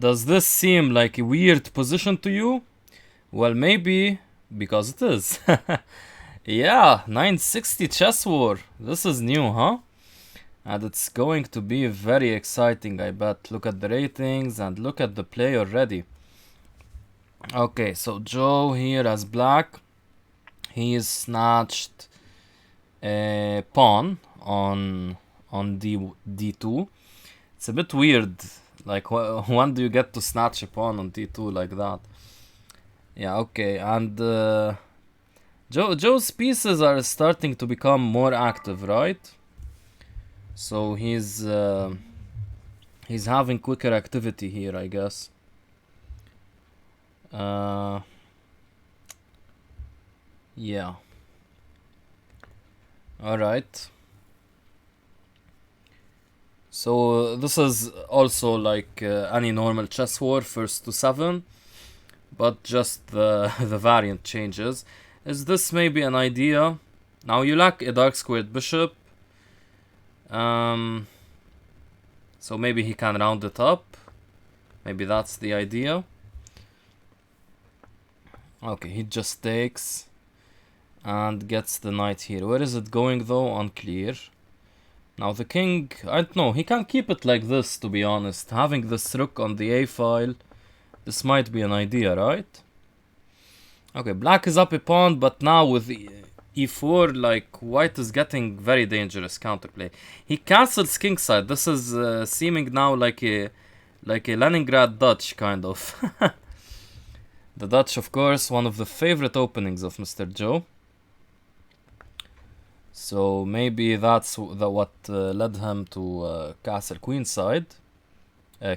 Does this seem like a weird position to you? Well, maybe because it is. Yeah, 960 chess war. This is new, huh? And it's going to be very exciting, I bet. Look at the ratings and look at the play already. Okay, so Joe here as black. He is snatched a pawn on d2. It's a bit weird. Like, when do you get to snatch a pawn on d2 like that? Yeah, okay, and Joe's pieces are starting to become more active, right? So he's having quicker activity here, I guess. Yeah. Alright. So this is also like any normal chess war, first to 7, but just the variant changes. Is this maybe an idea? Now you lack a dark squared bishop. So maybe he can round it up. Maybe that's the idea. Okay, he just takes and gets the knight here. Where is it going though? Unclear. Now the king, I don't know, he can keep it like this, to be honest. Having this rook on the a file, this might be an idea, right? Okay, black is up a pawn, but now with e4, like, white is getting very dangerous counterplay. He cancels kingside. This is seeming now like a Leningrad Dutch, kind of. The Dutch, of course, one of the favorite openings of Mr. Joe. So maybe that's what led him to castle queenside,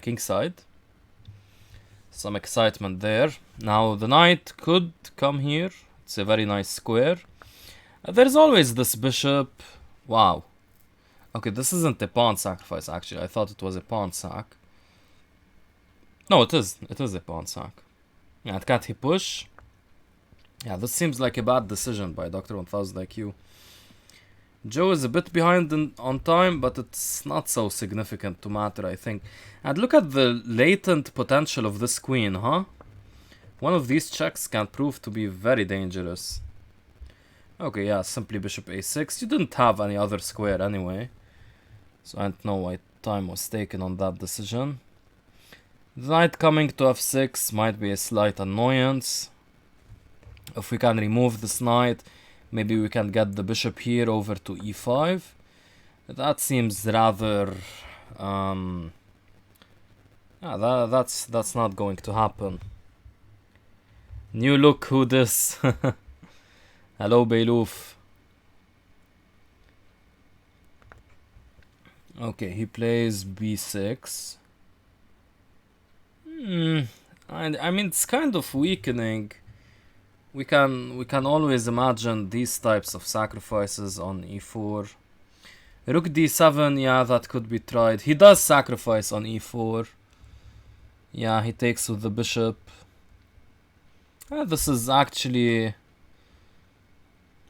kingside. Some excitement there. Now the knight could come here. It's a very nice square. There's always this bishop. Wow. Okay, this isn't a pawn sacrifice, actually. I thought it was a pawn sack. No, it is. It is a pawn sack. Yeah, can't he push? Yeah, this seems like a bad decision by Dr. 1000 IQ. Joe is a bit behind on time, but it's not so significant to matter, I think. And look at the latent potential of this queen, huh? One of these checks can prove to be very dangerous. Okay, yeah, simply bishop a6. You didn't have any other square anyway. So I don't know why time was taken on that decision. The knight coming to f6 might be a slight annoyance. If we can remove this knight, maybe we can get the bishop here over to e5. That seems rather... yeah, that's not going to happen. New look, who this? Hello, Beiluf. Okay, he plays b6. I mean, it's kind of weakening. We can always imagine these types of sacrifices on e4. Rook d7, yeah, that could be tried. He does sacrifice on e4. Yeah, he takes with the bishop. This is actually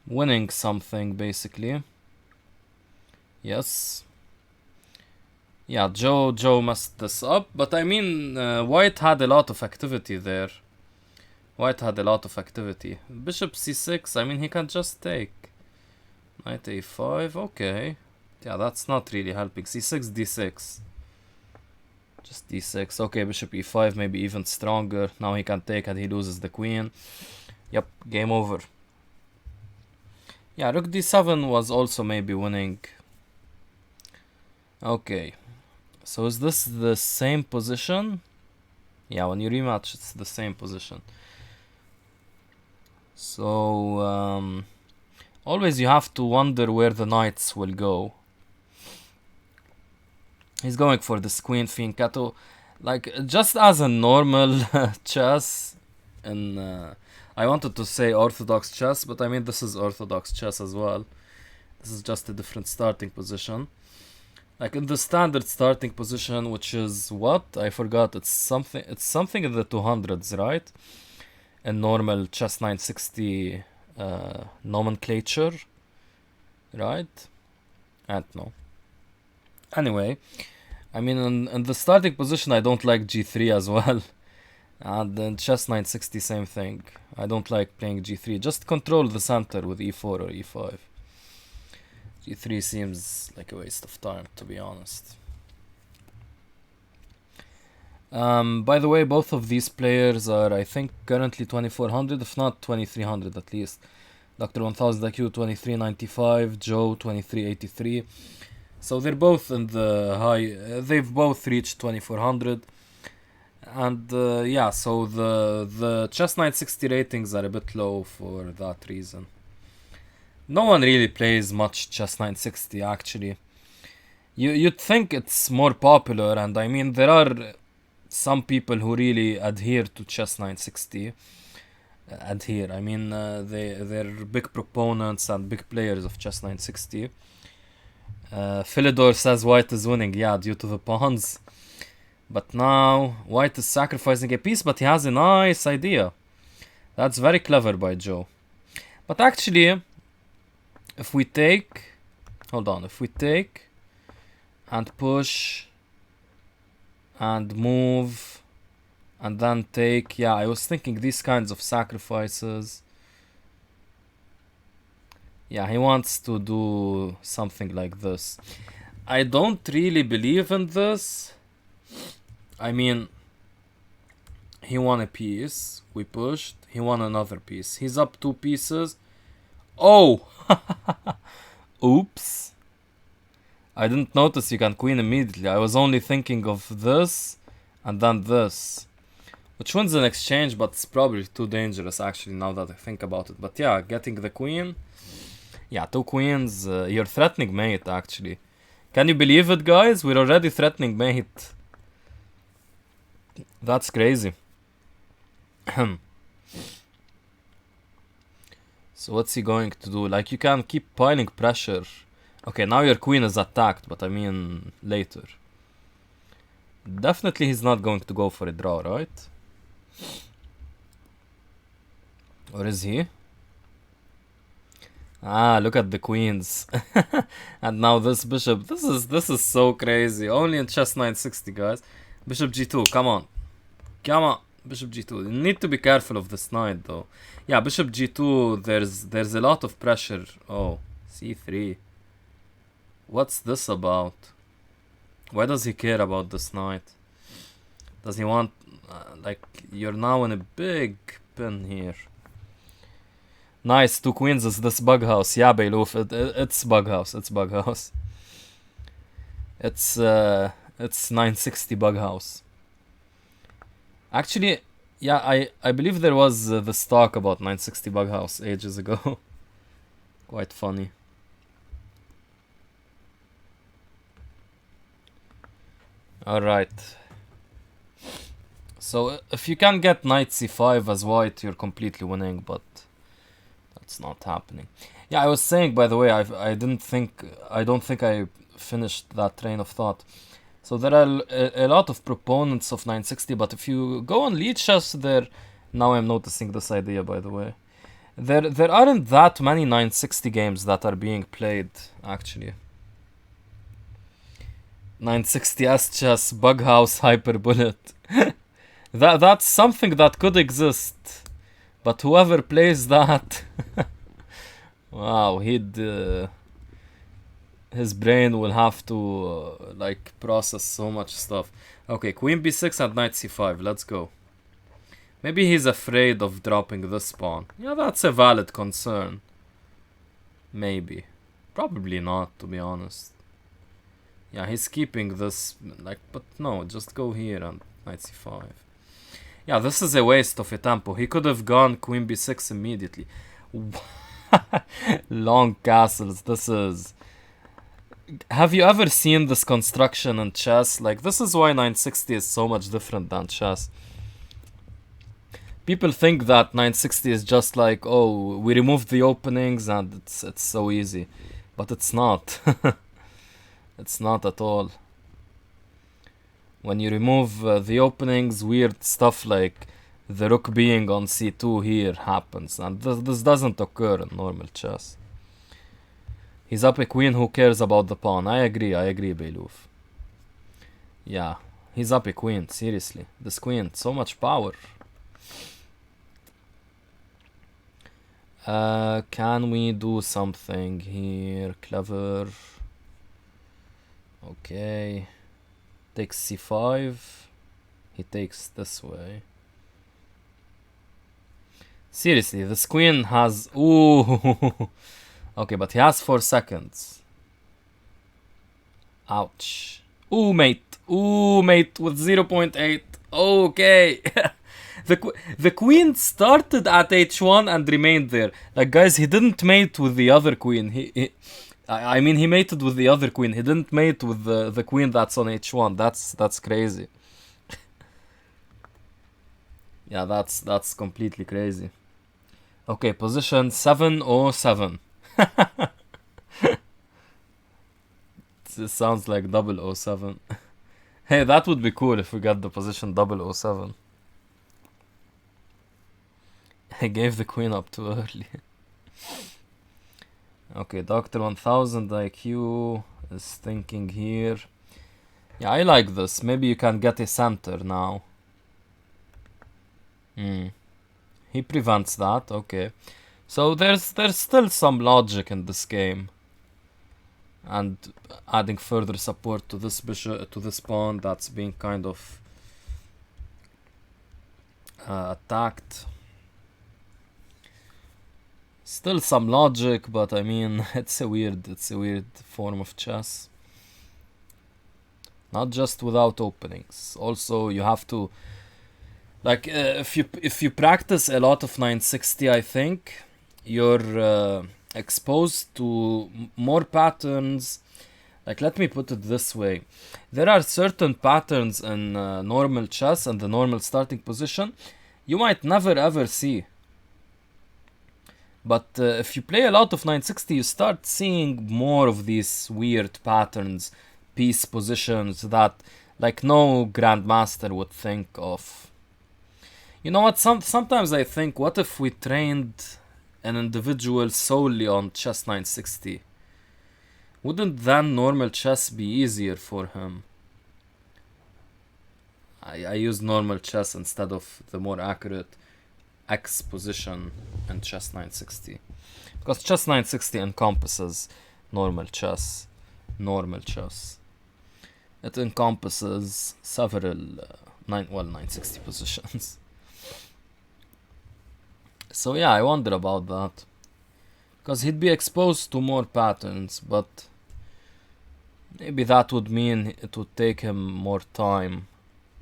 winning something, basically. Yes. Yeah, Joe messed this up, but I mean, white had a lot of activity there. White had a lot of activity. Bishop c6, I mean, he can just take. Knight a5, okay. Yeah, that's not really helping. c6, d6. Just d6. Okay, bishop e5, maybe even stronger. Now he can take and he loses the queen. Yep, game over. Yeah, rook d7 was also maybe winning. Okay. So is this the same position? Yeah, when you rematch, it's the same position. So, always you have to wonder where the knights will go. He's going for this queen fianchetto. Like, just as a normal chess, and I wanted to say orthodox chess, but I mean this is orthodox chess as well. This is just a different starting position. Like in the standard starting position, which is what? I forgot. It's something in the 200s, right? In normal chess960 nomenclature, right? I don't know. Anyway, I mean, in the starting position, I don't like g3 as well. And in chess960, same thing. I don't like playing g3. Just control the center with e4 or e5. g3 seems like a waste of time, to be honest. By the way, both of these players are, I think, currently 2400, if not 2300 at least. Dr. 1000 IQ 2395, Joe 2383. So they're both in the high, they've both reached 2400. And yeah, so the Chess960 ratings are a bit low for that reason. No one really plays much Chess960 actually. You'd think it's more popular, and I mean there are some people who really adhere to Chess960. I mean they're big proponents and big players of Chess960. Philidor says white is winning, yeah, due to the pawns. But now white is sacrificing a piece, but he has a nice idea. That's very clever by Joe. But actually, if we take, hold on, if we take and push and move and then take, yeah, I was thinking these kinds of sacrifices. Yeah, he wants to do something like this. I don't really believe in this. I mean, he won a piece, we pushed, he won another piece. He's up 2 pieces. Oh! Oops. I didn't notice you can queen immediately. I was only thinking of this and then this. Which wins an exchange, but it's probably too dangerous actually now that I think about it. But yeah, getting the queen. Yeah, 2 queens. You're threatening mate actually. Can you believe it, guys? We're already threatening mate. That's crazy. So what's he going to do? Like, you can keep piling pressure. Okay, now your queen is attacked, but I mean later. Definitely he's not going to go for a draw, right? Or is he? Ah, look at the queens. And now this bishop. This is so crazy. Only in Chess960, guys. Bishop g2, come on. Come on. Bishop g2. You need to be careful of this knight, though. Yeah, bishop g2, there's a lot of pressure. Oh, c3. What's this about? Why does he care about this knight? Does he want... like, you're now in a big pin here. Nice, 2 queens is this bug house. Yeah, Beiluf, it's bug house. It's bug house. It's 960 bug house. Actually, yeah, I believe there was this talk about 960 bug house ages ago. Quite funny. Alright. So if you can get knight c5 as white, you're completely winning, but that's not happening. Yeah, I was saying, by the way, I don't think I finished that train of thought. So there are a lot of proponents of 960, but if you go on lead chess, there... Now I'm noticing this idea, by the way. There aren't that many 960 games that are being played, actually. 960s chess, bug house, hyper bullet. That's something that could exist. But whoever plays that... wow, his brain will have to like process so much stuff. Okay, queen b6 and knight c5. Let's go. Maybe he's afraid of dropping this pawn. Yeah, that's a valid concern. Maybe. Probably not, to be honest. Yeah, he's keeping this, like, but no, just go here and knight c5. Yeah, this is a waste of a tempo. He could have gone queen b6 immediately. Long castles, this is... Have you ever seen this construction in chess? Like, this is why 960 is so much different than chess. People think that 960 is just like, oh, we removed the openings and it's so easy. But it's not. It's not at all. When you remove the openings, weird stuff like the rook being on c2 here happens. And this doesn't occur in normal chess. He's up a queen, who cares about the pawn? I agree, Beiluf. Yeah, he's up a queen, seriously. This queen, so much power. Can we do something here? Clever. Okay. Takes c5. He takes this way. Seriously, this queen has... Ooh. Okay, but he has 4 seconds. Ouch. Ooh, mate. Ooh, mate, with 0.8. Okay. The queen started at h1 and remained there. Like, guys, he didn't mate with the other queen. I mean, he mated with the other queen. He didn't mate with the queen that's on h1. That's crazy. Yeah, that's completely crazy. Okay, position 707. This sounds like 007. Hey, that would be cool if we got the position 007. I gave the queen up too early. Okay, Dr. 1000 IQ is thinking here. Yeah, I like this. Maybe you can get a center now. He prevents that, okay. So there's still some logic in this game. And adding further support to this bishop, to this pawn that's being kind of attacked. Still some logic, but I mean, it's a weird form of chess. Not just without openings. Also, you have to, like, if you practice a lot of 960, I think you're exposed to more patterns. Like, let me put it this way: there are certain patterns in normal chess and the normal starting position you might never ever see. But if you play a lot of 960, you start seeing more of these weird patterns, piece positions that, like, no grandmaster would think of. You know what? Sometimes I think, what if we trained an individual solely on chess 960? Wouldn't then normal chess be easier for him? I use normal chess instead of the more accurate X position in chess 960, because chess 960 encompasses normal chess. It encompasses several 960 positions. So yeah, I wonder about that, because he'd be exposed to more patterns, but maybe that would mean it would take him more time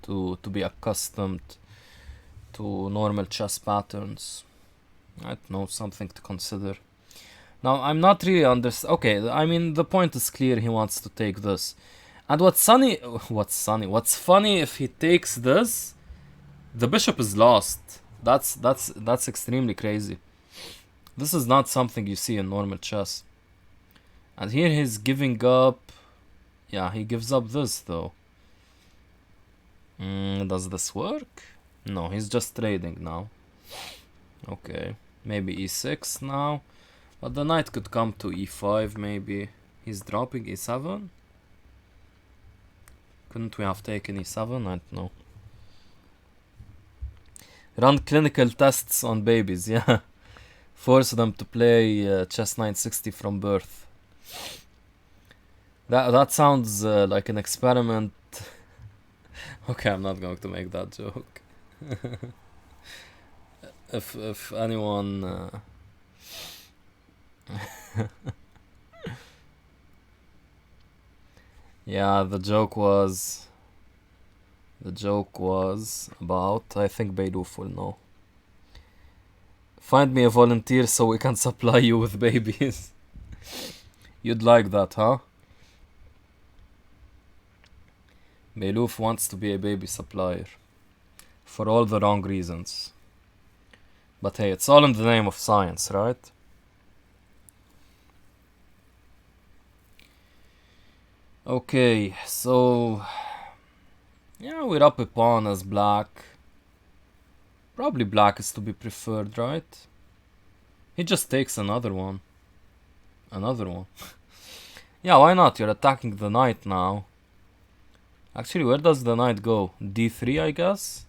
to be accustomed to normal chess patterns. I don't know, something to consider. Now, I'm not really okay, I mean, the point is clear. He wants to take this. And what's funny if he takes this, the bishop is lost. That's extremely crazy. This is not something you see in normal chess. And here he's giving up. Yeah, he gives up this though. Does this work? No, he's just trading now. Okay, maybe e6 now. But the knight could come to e5 maybe. He's dropping e7. Couldn't we have taken e7? I don't know. Run clinical tests on babies, yeah. Force them to play chess 960 from birth. That sounds like an experiment. Okay, I'm not going to make that joke. if anyone yeah, the joke was about, I think Beirut will know. Find me a volunteer so we can supply you with babies. You'd like that, huh? Beiluf wants to be a baby supplier. For all the wrong reasons. But hey, it's all in the name of science, right? Okay, so... yeah, we're up a pawn as black. Probably black is to be preferred, right? He just takes another one. Yeah, why not? You're attacking the knight now. Actually, where does the knight go? D3, I guess?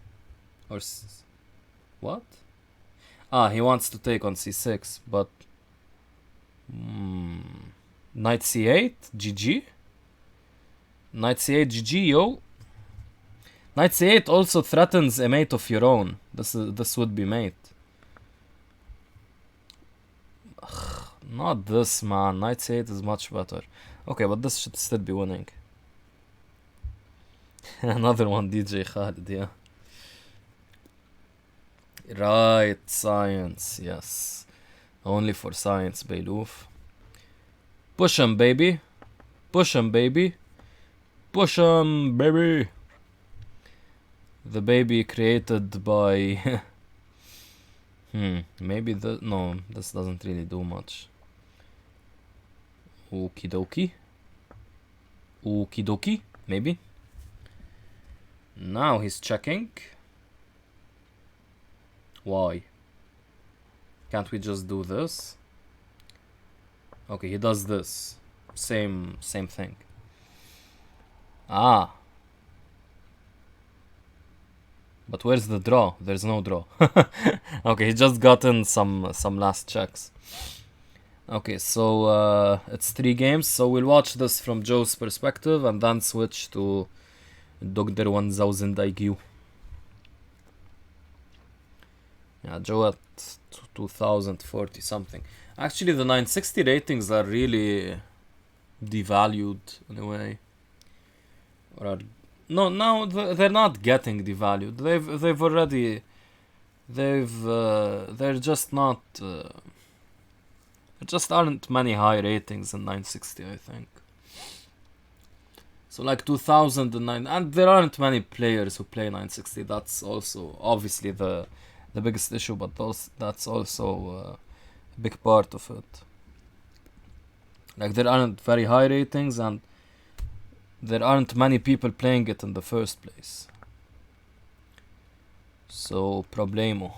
Or... what? Ah, he wants to take on C6, but... Knight C8? GG? Knight C8, GG, yo! Knight C8 also threatens a mate of your own. This would be mate. Ugh, not this, man. Knight C8 is much better. Okay, but this should still be winning. Another one, DJ Khaled, yeah. Right, science, yes. Only for science, Beiloof. Push him, baby. Push him, baby. Push him, baby. The baby created by... maybe the... no, this doesn't really do much. Okie dokie. Okie dokie, maybe. Now he's checking. Why? Can't we just do this? Okay, he does this. Same thing. Ah. But where's the draw? There's no draw. Okay, he just got in some last checks. Okay, so it's 3 games. So we'll watch this from Joe's perspective and then switch to Dr. 1000 IQ. Yeah, Joe at 2040 something. Actually, the 960 ratings are really devalued in a way. Or are... no, now they're not getting devalued. They've already... they're just not... there just aren't many high ratings in 960, I think. So like 2009... and there aren't many players who play 960. That's also obviously the biggest issue, but that's also a big part of it. Like there aren't very high ratings and there aren't many people playing it in the first place. So, problemo.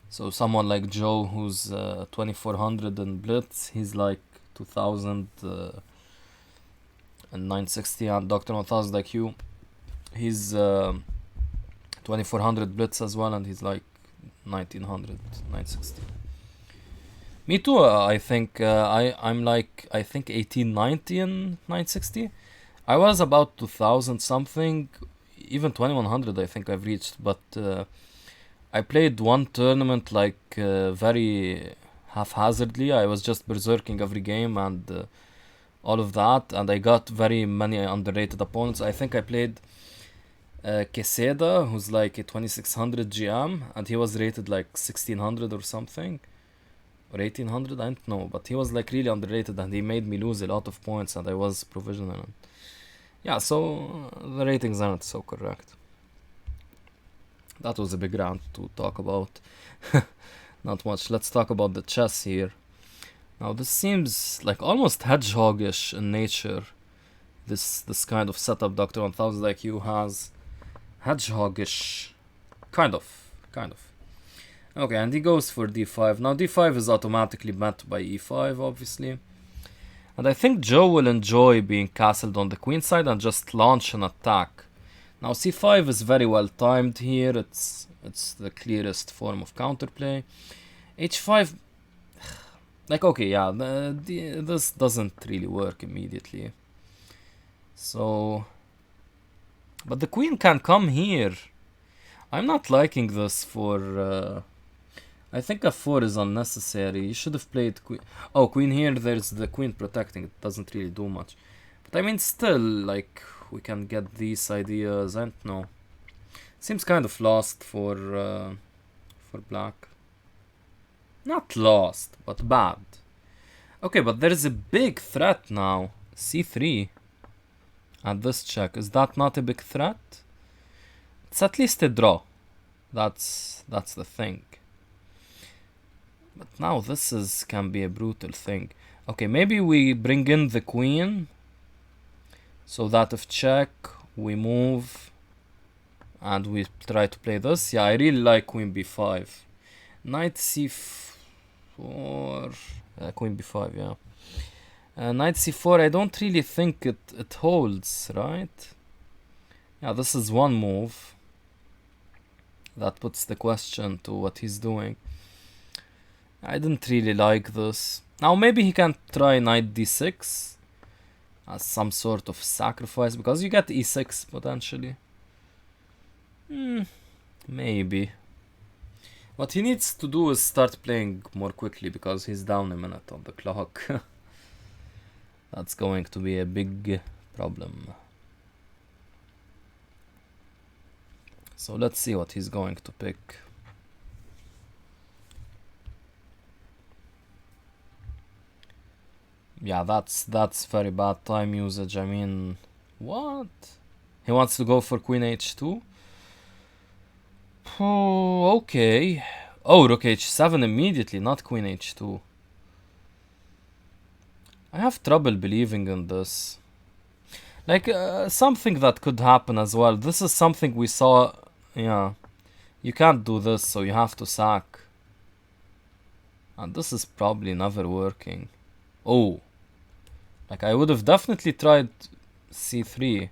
So someone like Joe who's 2400 in Blitz, he's like 2000 and 960, and Dr. 1000 IQ, he's 2400 Blitz as well, and he's like 1900 960. Me too. I think I'm like, I think 1890 in 960. I was about 2000 something, even 2100 I think I've reached, but I played one tournament like very haphazardly. I was just berserking every game and all of that, and I got very many underrated opponents. I think I played Queseda, who's like a 2600 GM, and he was rated like 1600 or something, or 1800, I don't know, but he was like really underrated and he made me lose a lot of points and I was provisional. Yeah, so the ratings aren't so correct. That was a big rant to talk about. Not much. Let's talk about the chess here. Now this seems like almost hedgehoggish in nature. This kind of setup Dr. 1000 IQ has. Hedgehoggish. Kind of. Okay, and he goes for d5. Now d5 is automatically met by e5, obviously. And I think Joe will enjoy being castled on the queen side and just launch an attack. Now c5 is very well timed here. It's the clearest form of counterplay. h5... like, okay, yeah, this doesn't really work immediately. So... but the queen can come here. I'm not liking this for... I think f4 is unnecessary. You should have played queen... oh, queen here, there's the queen protecting. It doesn't really do much. But I mean, still, like, we can get these ideas. I don't know. Seems kind of lost for black. Not lost, but bad. Okay, but there is a big threat now. c3. At this check. Is that not a big threat? It's at least a draw. That's the thing. But now this can be a brutal thing. Okay, maybe we bring in the queen, so that if check, we move, and we try to play this. Yeah, I really like queen b5. Knight c4, queen b5, yeah. Knight c4, I don't really think it holds, right? Yeah, this is one move. That puts the question to what he's doing. I didn't really like this. Now maybe he can try knight d6 as some sort of sacrifice, because you get e6 potentially. Maybe. What he needs to do is start playing more quickly, because he's down a minute on the clock. That's going to be a big problem. So let's see what he's going to pick. Yeah, that's very bad time usage. I mean, what? He wants to go for queen h2? Oh, okay. Oh, rook h7 immediately, not queen h2. I have trouble believing in this. Like, something that could happen as well. This is something we saw. Yeah. You can't do this, so you have to sack. And this is probably never working. Oh. Like, I would have definitely tried c3.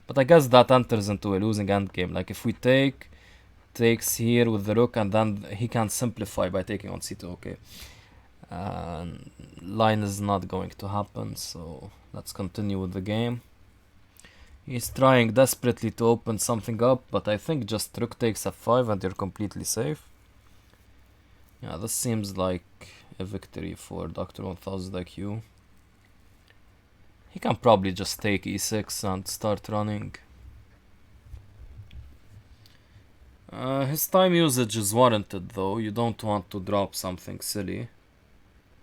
But I guess that enters into a losing endgame. Like, if we takes here with the rook, and then he can simplify by taking on c2. Okay. Line is not going to happen, so let's continue with the game. He's trying desperately to open something up, but I think just rook takes f5 and you're completely safe. Yeah, this seems like a victory for Dr. 1000 IQ. He can probably just take e6 and start running. His time usage is warranted though. You don't want to drop something silly.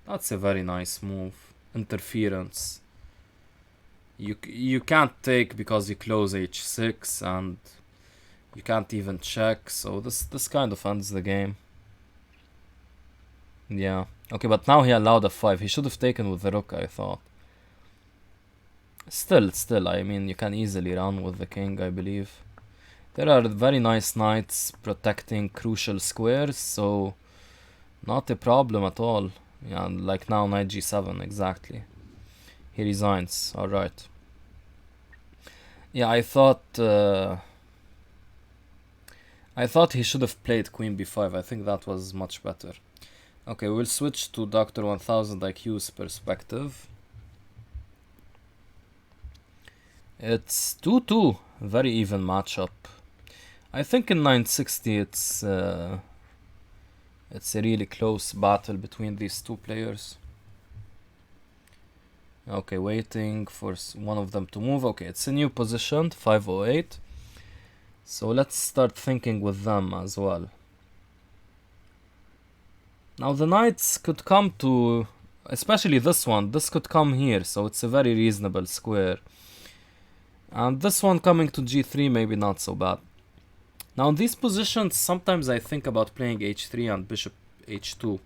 That's a very nice move. Interference. You can't take because you close h6, and you can't even check, so this kind of ends the game. Yeah. Okay, but now he allowed f5. He should have taken with the rook, I thought. Still, I mean, you can easily run with the king, I believe. There are very nice knights protecting crucial squares, so not a problem at all. Yeah, like now knight g7, exactly. He resigns, alright. Yeah, I thought he should have played queen b5. I think that was much better. Okay, we'll switch to Dr. 1000 IQ's perspective. It's 2-2, very even matchup. I think in 960 it's a really close battle between these two players. Okay, waiting for one of them to move. Okay, it's a new position, 508. So let's start thinking with them as well. Now the knights could come to, especially this one, this could come here, so it's a very reasonable square. And this one coming to g3, maybe not so bad. Now in these positions, sometimes I think about playing h3 and bishop h2.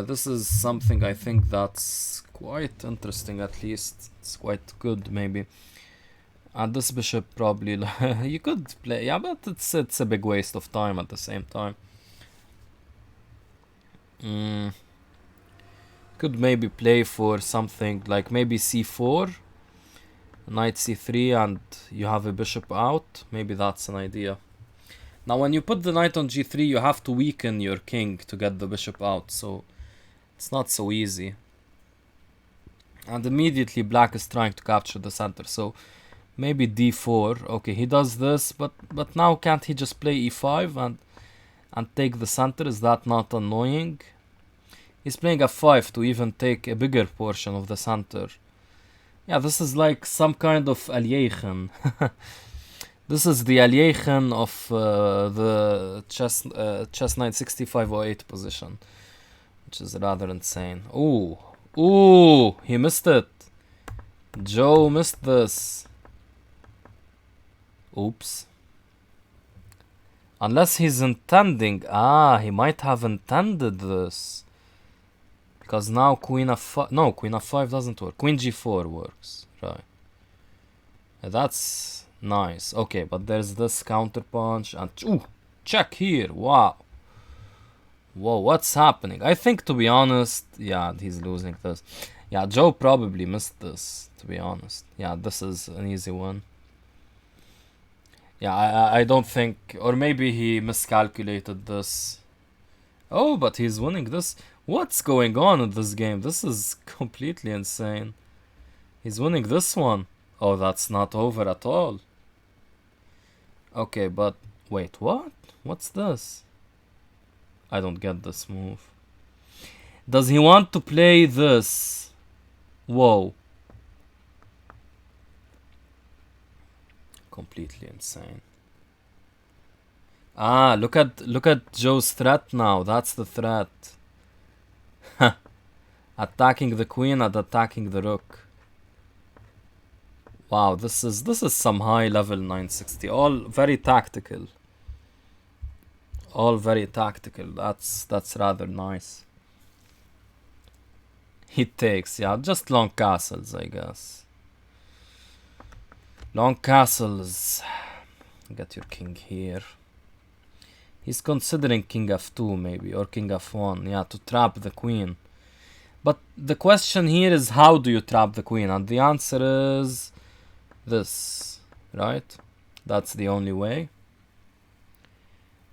This is something I think that's quite interesting, at least. It's quite good, maybe. And this bishop probably, you could play, yeah, but it's a big waste of time at the same time. Could maybe play for something like maybe c4, knight c3, and you have a bishop out. Maybe that's an idea. Now when you put the knight on g3, you have to weaken your king to get the bishop out, so it's not so easy. And immediately black is trying to capture the center, so maybe d4. Okay, he does this, but now can't he just play e5 and take the center? Is that not annoying? He's playing f5 to even take a bigger portion of the center. Yeah, this is like some kind of aliation. This is the aliation of the chess960 508 position, which is rather insane. Ooh, he missed it. Joe missed this. Oops. Unless he's intending. He might have intended this. Because now queen f5. No, queen f5 doesn't work. Queen g4 works. Right. That's nice. Okay, but there's this counterpunch and... Ooh! Check here! Wow! Whoa, what's happening? I think, to be honest, yeah, he's losing this. Yeah, Joe probably missed this, to be honest. Yeah, this is an easy one. Yeah, I don't think... Or maybe he miscalculated this. Oh, but he's winning this. What's going on in this game? This is completely insane. He's winning this one. Oh, that's not over at all. Okay, but... Wait, what? What's this? I don't get this move. Does he want to play this? Whoa. Completely insane. Ah, look at Joe's threat now. That's the threat. Attacking the queen and attacking the rook. Wow, this is some high level 960. All very tactical. All very tactical. That's rather nice. He takes, yeah, just long castles, I guess. Long castles. Get your king here. He's considering king f2 maybe, or king f1, yeah, to trap the queen. But the question here is, how do you trap the queen? And the answer is this, right? That's the only way.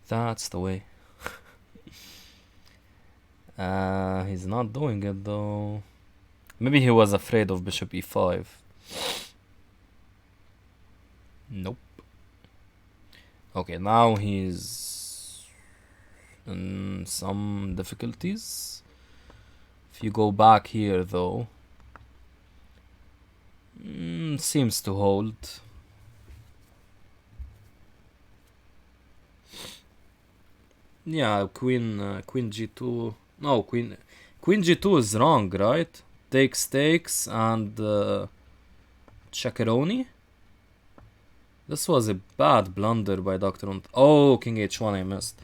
That's the way. He's not doing it though. Maybe he was afraid of bishop e5. Nope. Okay, now he's in some difficulties. If you go back here though, seems to hold. Yeah, queen g2. No, queen g2 is wrong, right? Takes and checkeroni. This was a bad blunder by Dr. Oh, king h1 I missed.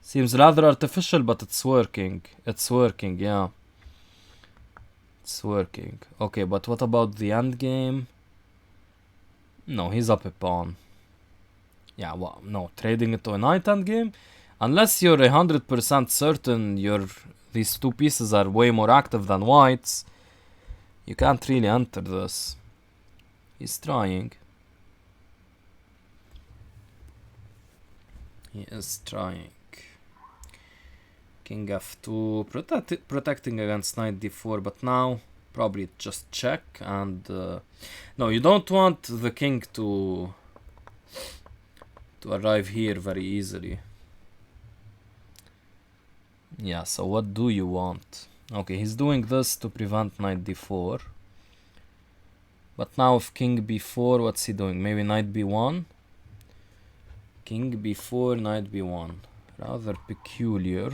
Seems rather artificial, but it's working. It's working, yeah. It's working. Okay, but what about the endgame? No, he's up a pawn. Yeah, well, no, trading it to a knight endgame? Unless you're 100% certain these two pieces are way more active than white's, you can't really enter this. He's trying. He is trying. King f2, protecting against knight d4, but now probably just check and... no, you don't want the king to arrive here very easily. Yeah, so what do you want? Okay, he's doing this to prevent knight d4. But now if king b4, what's he doing? Maybe knight b1? King b4, knight b1. Rather peculiar.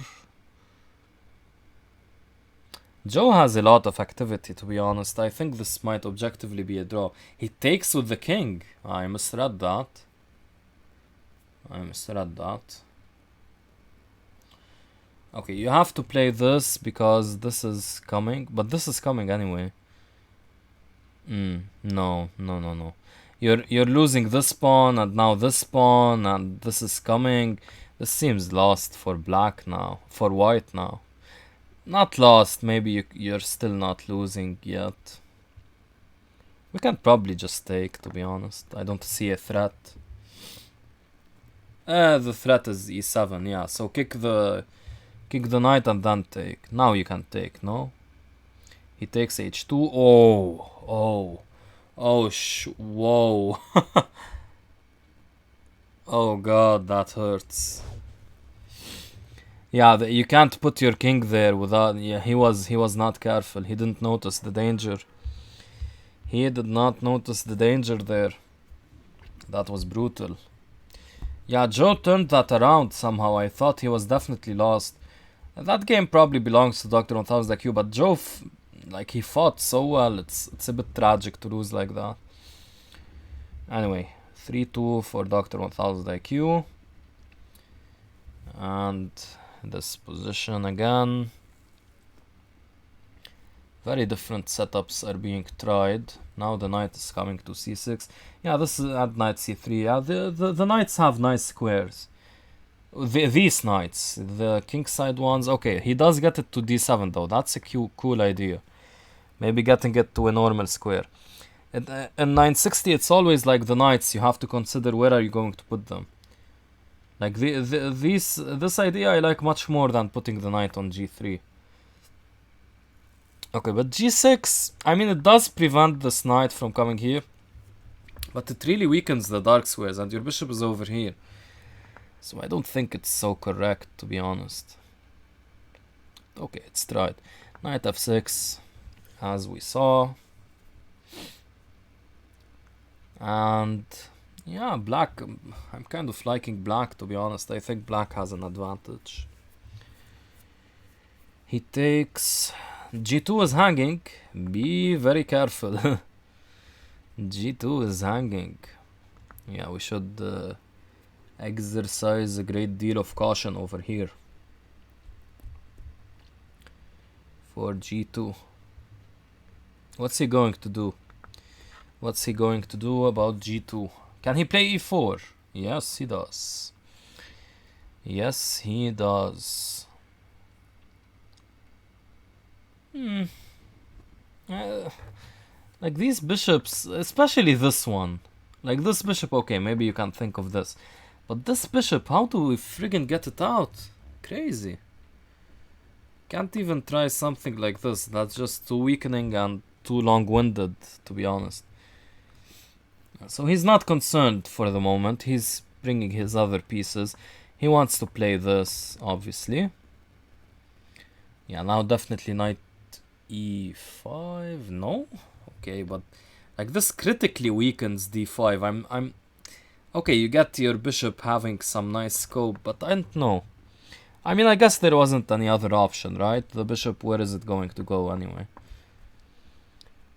Joe has a lot of activity, to be honest. I think this might objectively be a draw. He takes with the king. I misread that. Okay, you have to play this because this is coming. But this is coming anyway. No. You're losing this pawn and now this pawn and this is coming. This seems lost for black now. For white now. Not lost, maybe you're still not losing yet. We can probably just take, to be honest. I don't see a threat. The threat is e7, yeah. So kick the knight and then take. Now you can take, no? He takes h2. Whoa. Oh god, that hurts. Yeah, you can't put your king there without... Yeah, he was not careful. He didn't notice the danger. He did not notice the danger there. That was brutal. Yeah, Joe turned that around somehow. I thought he was definitely lost. That game probably belongs to Dr. 1000 IQ, but Joe, he fought so well. It's a bit tragic to lose like that. Anyway, 3-2 for Dr. 1000 IQ. And... this position again. Very different setups are being tried. Now the knight is coming to c6. Yeah, this is at knight c3. Yeah, the knights have nice squares. These knights, the kingside ones. Okay, he does get it to d7 though. That's a cool idea. Maybe getting it to a normal square. In 960, it's always like the knights. You have to consider where are you going to put them. Like this idea I like much more than putting the knight on g3. Okay, but g6, I mean, it does prevent this knight from coming here, but it really weakens the dark squares, and your bishop is over here. So I don't think it's so correct, to be honest. Okay, it's tried. Knight f6, as we saw. And yeah, black, I'm kind of liking black, to be honest. I think black has an advantage. He takes... g2 is hanging. Be very careful. g2 is hanging. Yeah, we should exercise a great deal of caution over here. For g2. What's he going to do? What's he going to do about g2? Can he play e4? Yes, he does. Yes, he does. Like these bishops, especially this one. Like this bishop, okay, maybe you can think of this. But this bishop, how do we friggin' get it out? Crazy. Can't even try something like this. That's just too weakening and too long-winded, to be honest. So he's not concerned for the moment. He's bringing his other pieces. He wants to play this, obviously. Yeah, now definitely knight e5. No? Okay, but like this critically weakens d5. I'm okay, you get your bishop having some nice scope, but I don't know. I mean, I guess there wasn't any other option, right? The bishop, where is it going to go anyway?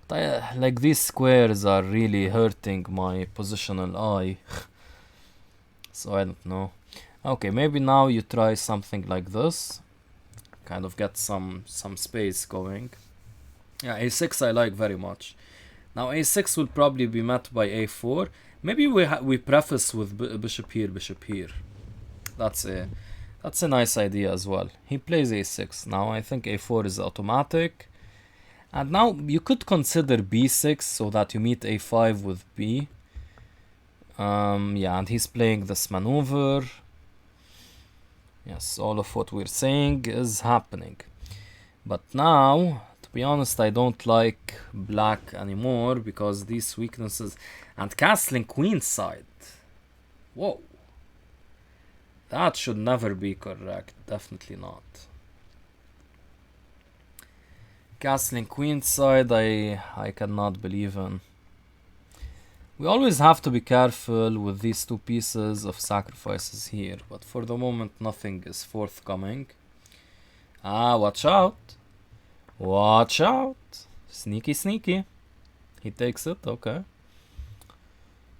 Like these squares are really hurting my positional eye. So I don't know. Okay, maybe now you try something like this. Kind of get some space going. Yeah, a6 I like very much. Now a6 will probably be met by a4. Maybe we preface with bishop here, bishop here. That's a nice idea as well. He plays a6. Now I think a4 is automatic. And now you could consider b6 so that you meet a5 with b. Yeah, and he's playing this maneuver. Yes, all of what we're saying is happening. But now, to be honest, I don't like black anymore because these weaknesses... And castling queenside. Whoa. That should never be correct. Definitely not. Castling queenside, I cannot believe in. We always have to be careful with these two pieces of sacrifices here, but for the moment nothing is forthcoming. Ah, watch out. Watch out. Sneaky, sneaky. He takes it, okay.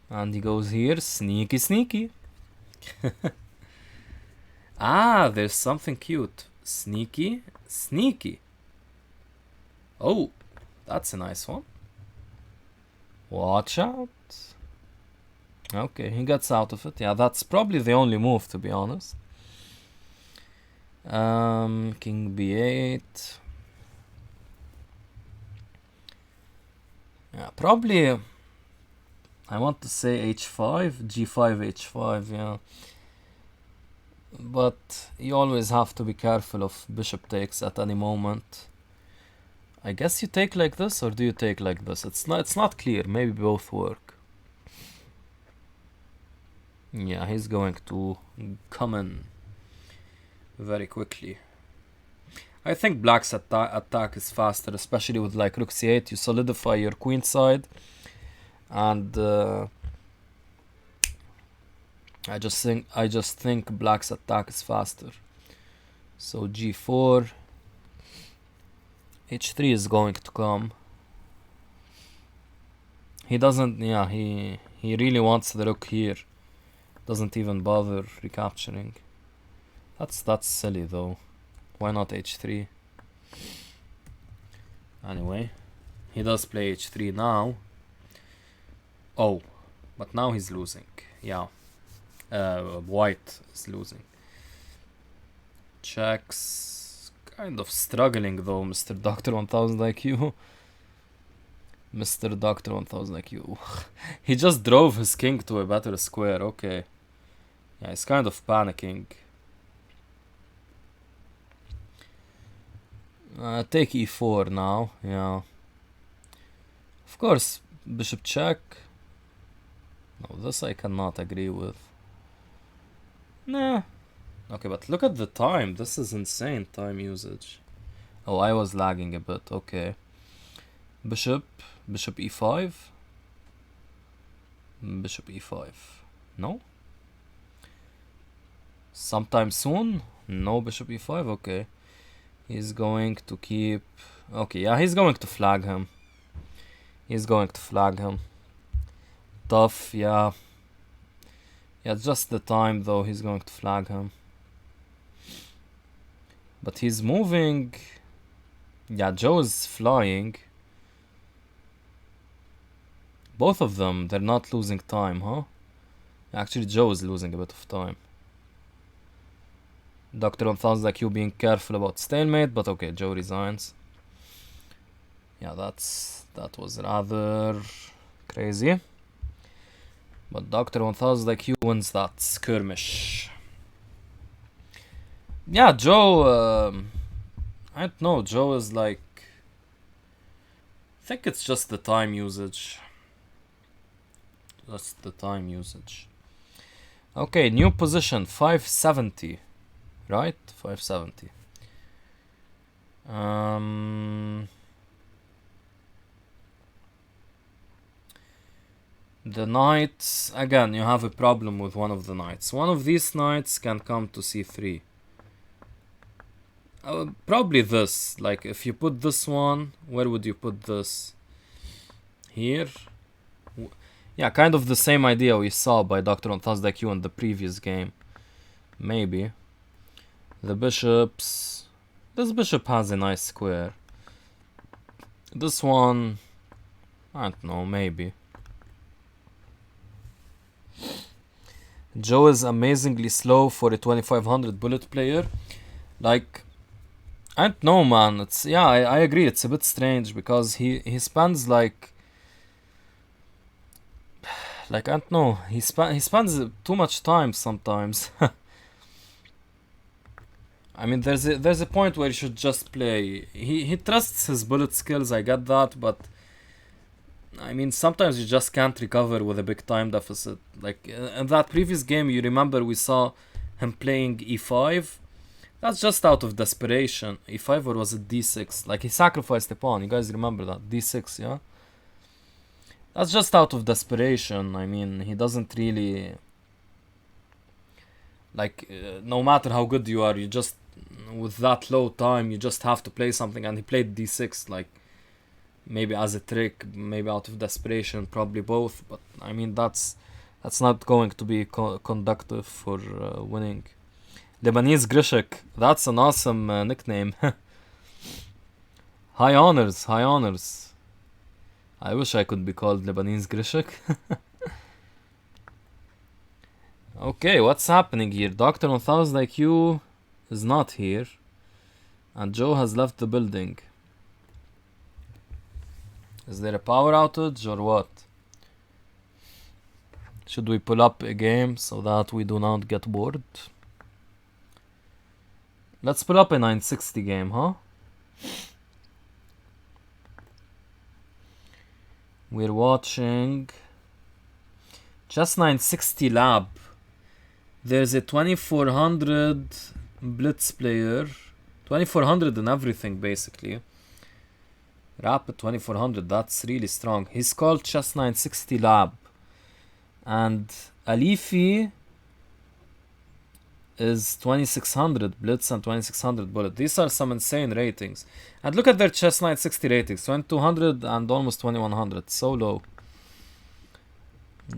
And he goes here, sneaky, sneaky. Ah, there's something cute. Sneaky, sneaky. Oh, that's a nice one. Watch out. Okay, he gets out of it. Yeah, that's probably the only move, to be honest. King b8. Yeah, probably... I want to say h5, g5, h5, yeah. But you always have to be careful of bishop takes at any moment. I guess you take like this, or do you take like this? It's not clear. Maybe both work. Yeah, he's going to come in very quickly. I think black's attack is faster, especially with like rook c8. You solidify your queen side, and I just think black's attack is faster. So g4. h3 is going to come. He doesn't, yeah, he really wants the rook here. Doesn't even bother recapturing. That's silly though. Why not h3? Anyway, he does play h3 now. Oh, but now he's losing. Yeah, white is losing. Checks. Kind of struggling though, Mr. Doctor 1000 IQ. Mr. Doctor 1000 IQ. He just drove his king to a better square, okay. Yeah, he's kind of panicking. Take e4 now, yeah. Of course, bishop check. No, this I cannot agree with. Nah. Okay, but look at the time. This is insane time usage. Oh, I was lagging a bit, okay. Bishop e5. Bishop e5. No? Sometime soon? No bishop e5, okay. He's going to keep... Okay, yeah, he's going to flag him. He's going to flag him. Tough, yeah. Yeah, just the time though, he's going to flag him. But he's moving... Yeah, Joe is flying. Both of them, they're not losing time, huh? Actually, Joe is losing a bit of time. Dr. 1000 IQ being careful about stalemate, but okay, Joe resigns. Yeah, that was rather crazy. But Dr. 1000 IQ wins that skirmish. Yeah, Joe, I don't know, Joe is like... I think it's just the time usage. Just the time usage. Okay, new position, 570. Right? 570. The knights, again, you have a problem with one of the knights. One of these knights can come to c3. Probably this. Like, if you put this one, where would you put this? Here? Yeah, kind of the same idea we saw by Dr. 1000 IQ in the previous game. Maybe. The bishops... This bishop has a nice square. This one... I don't know, maybe. Joe is amazingly slow for a 2500 bullet player. Like... I don't know, man. It's... Yeah, I agree. It's a bit strange because he spends like... Like, I don't know. He spends too much time sometimes. I mean, there's a point where you should just play. He trusts his bullet skills, I get that, but I mean, sometimes you just can't recover with a big time deficit. Like, in that previous game, you remember we saw him playing e5. That's just out of desperation. e5 or was it d6? Like, he sacrificed a pawn. You guys remember that? d6, yeah? That's just out of desperation. I mean, he doesn't really... Like, no matter how good you are, you just... With that low time, you just have to play something. And he played d6, like... Maybe as a trick, maybe out of desperation, probably both. But, I mean, that's not going to be conductive for winning. Lebanese Grishik. That's an awesome nickname. High honors, high honors. I wish I could be called Lebanese Grishik. Okay, what's happening here? Dr. 1000 IQ is not here. And Joe has left the building. Is there a power outage or what? Should we pull up a game so that we do not get bored? Let's pull up a 960 game, huh? We're watching Chess960 Lab. There's a 2400 Blitz player. 2400 and everything, basically. Rapid 2400, that's really strong. He's called Chess960 Lab. And Alifi is 2600 Blitz and 2600 Bullet. These are some insane ratings. And look at their Chess960 ratings. 2200 and almost 2100. So low.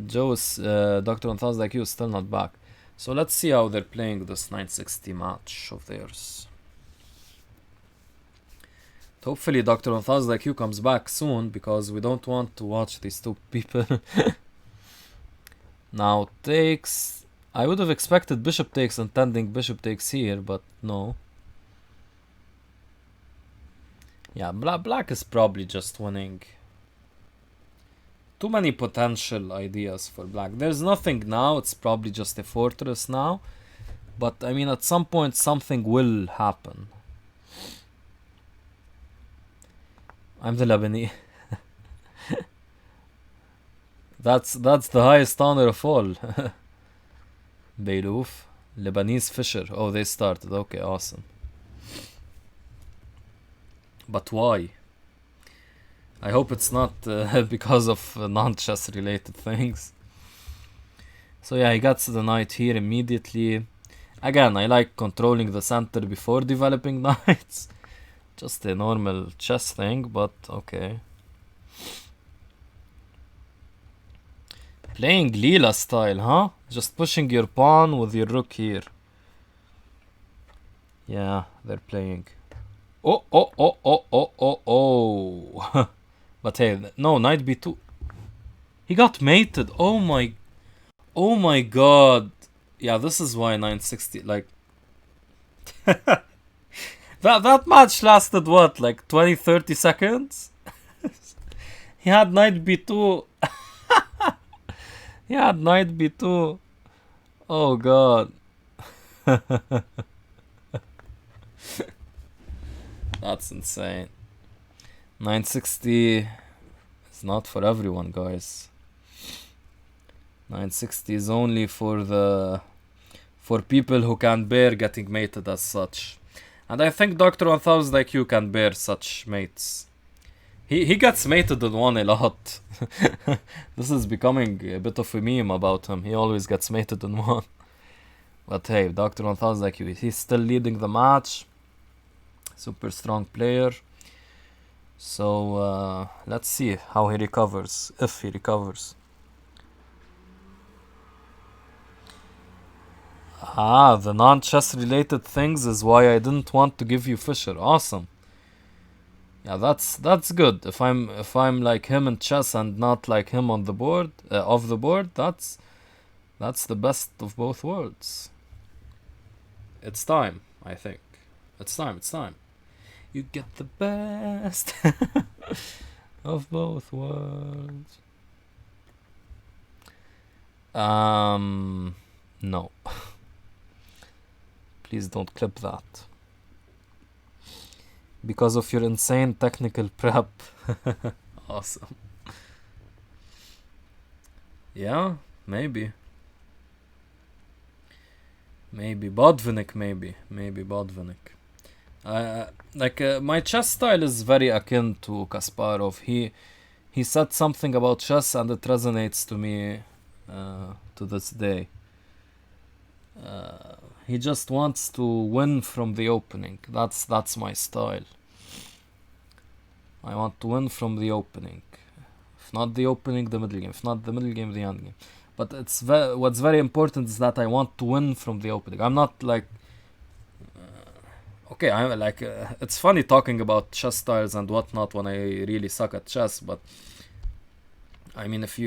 Joe's Dr. 1000 IQ is still not back. So let's see how they're playing this 960 match of theirs. Hopefully Dr. 1000 IQ comes back soon, because we don't want to watch these two people. Now takes... I would have expected bishop takes intending bishop takes here, but no. Yeah, black is probably just winning. Too many potential ideas for black. There's nothing now, it's probably just a fortress now. But I mean, at some point something will happen. I'm the Lebanese. That's the highest honor of all. Beiruf. Lebanese Fisher. Oh, they started. Okay, awesome. But why? I hope it's not because of non-chess related things. So yeah, he gets the knight here immediately. Again, I like controlling the center before developing knights. Just a normal chess thing, but okay. Playing Leela style, huh? Just pushing your pawn with your rook here. Yeah, they're playing. Oh. But hey, no, knight b2. He got mated. Oh my god. Yeah, this is why 960, like... that match lasted what, like 20-30 seconds? He had knight b2. He had knight b2. Oh god. That's insane. 960 is not for everyone, guys. 960 is only for people who can bear getting mated as such. And I think Dr. 1000 IQ can bear such mates. He gets mated in one a lot. This is becoming a bit of a meme about him. He always gets mated in one. But hey, Dr. 1000 IQ, he's still leading the match. Super strong player. So let's see how he recovers, if he recovers. Ah, the non-chess related things is why I didn't want to give you Fisher. Awesome. Yeah, that's good. If I'm like him in chess and not like him on the board, off the board, that's the best of both worlds. It's time, I think. It's time. You get the best of both worlds. No. Please don't clip that. Because of your insane technical prep. Awesome. Yeah, maybe. Maybe Botvinnik, maybe Botvinnik. My chess style is very akin to Kasparov. He said something about chess and it resonates to me to this day. He just wants to win from the opening. That's my style. I want to win from the opening. If not the opening, the middle game. If not the middle game, the end game. But what's very important is that I want to win from the opening. I'm not like... okay, I'm like... it's funny talking about chess styles and whatnot when I really suck at chess, but... I mean, if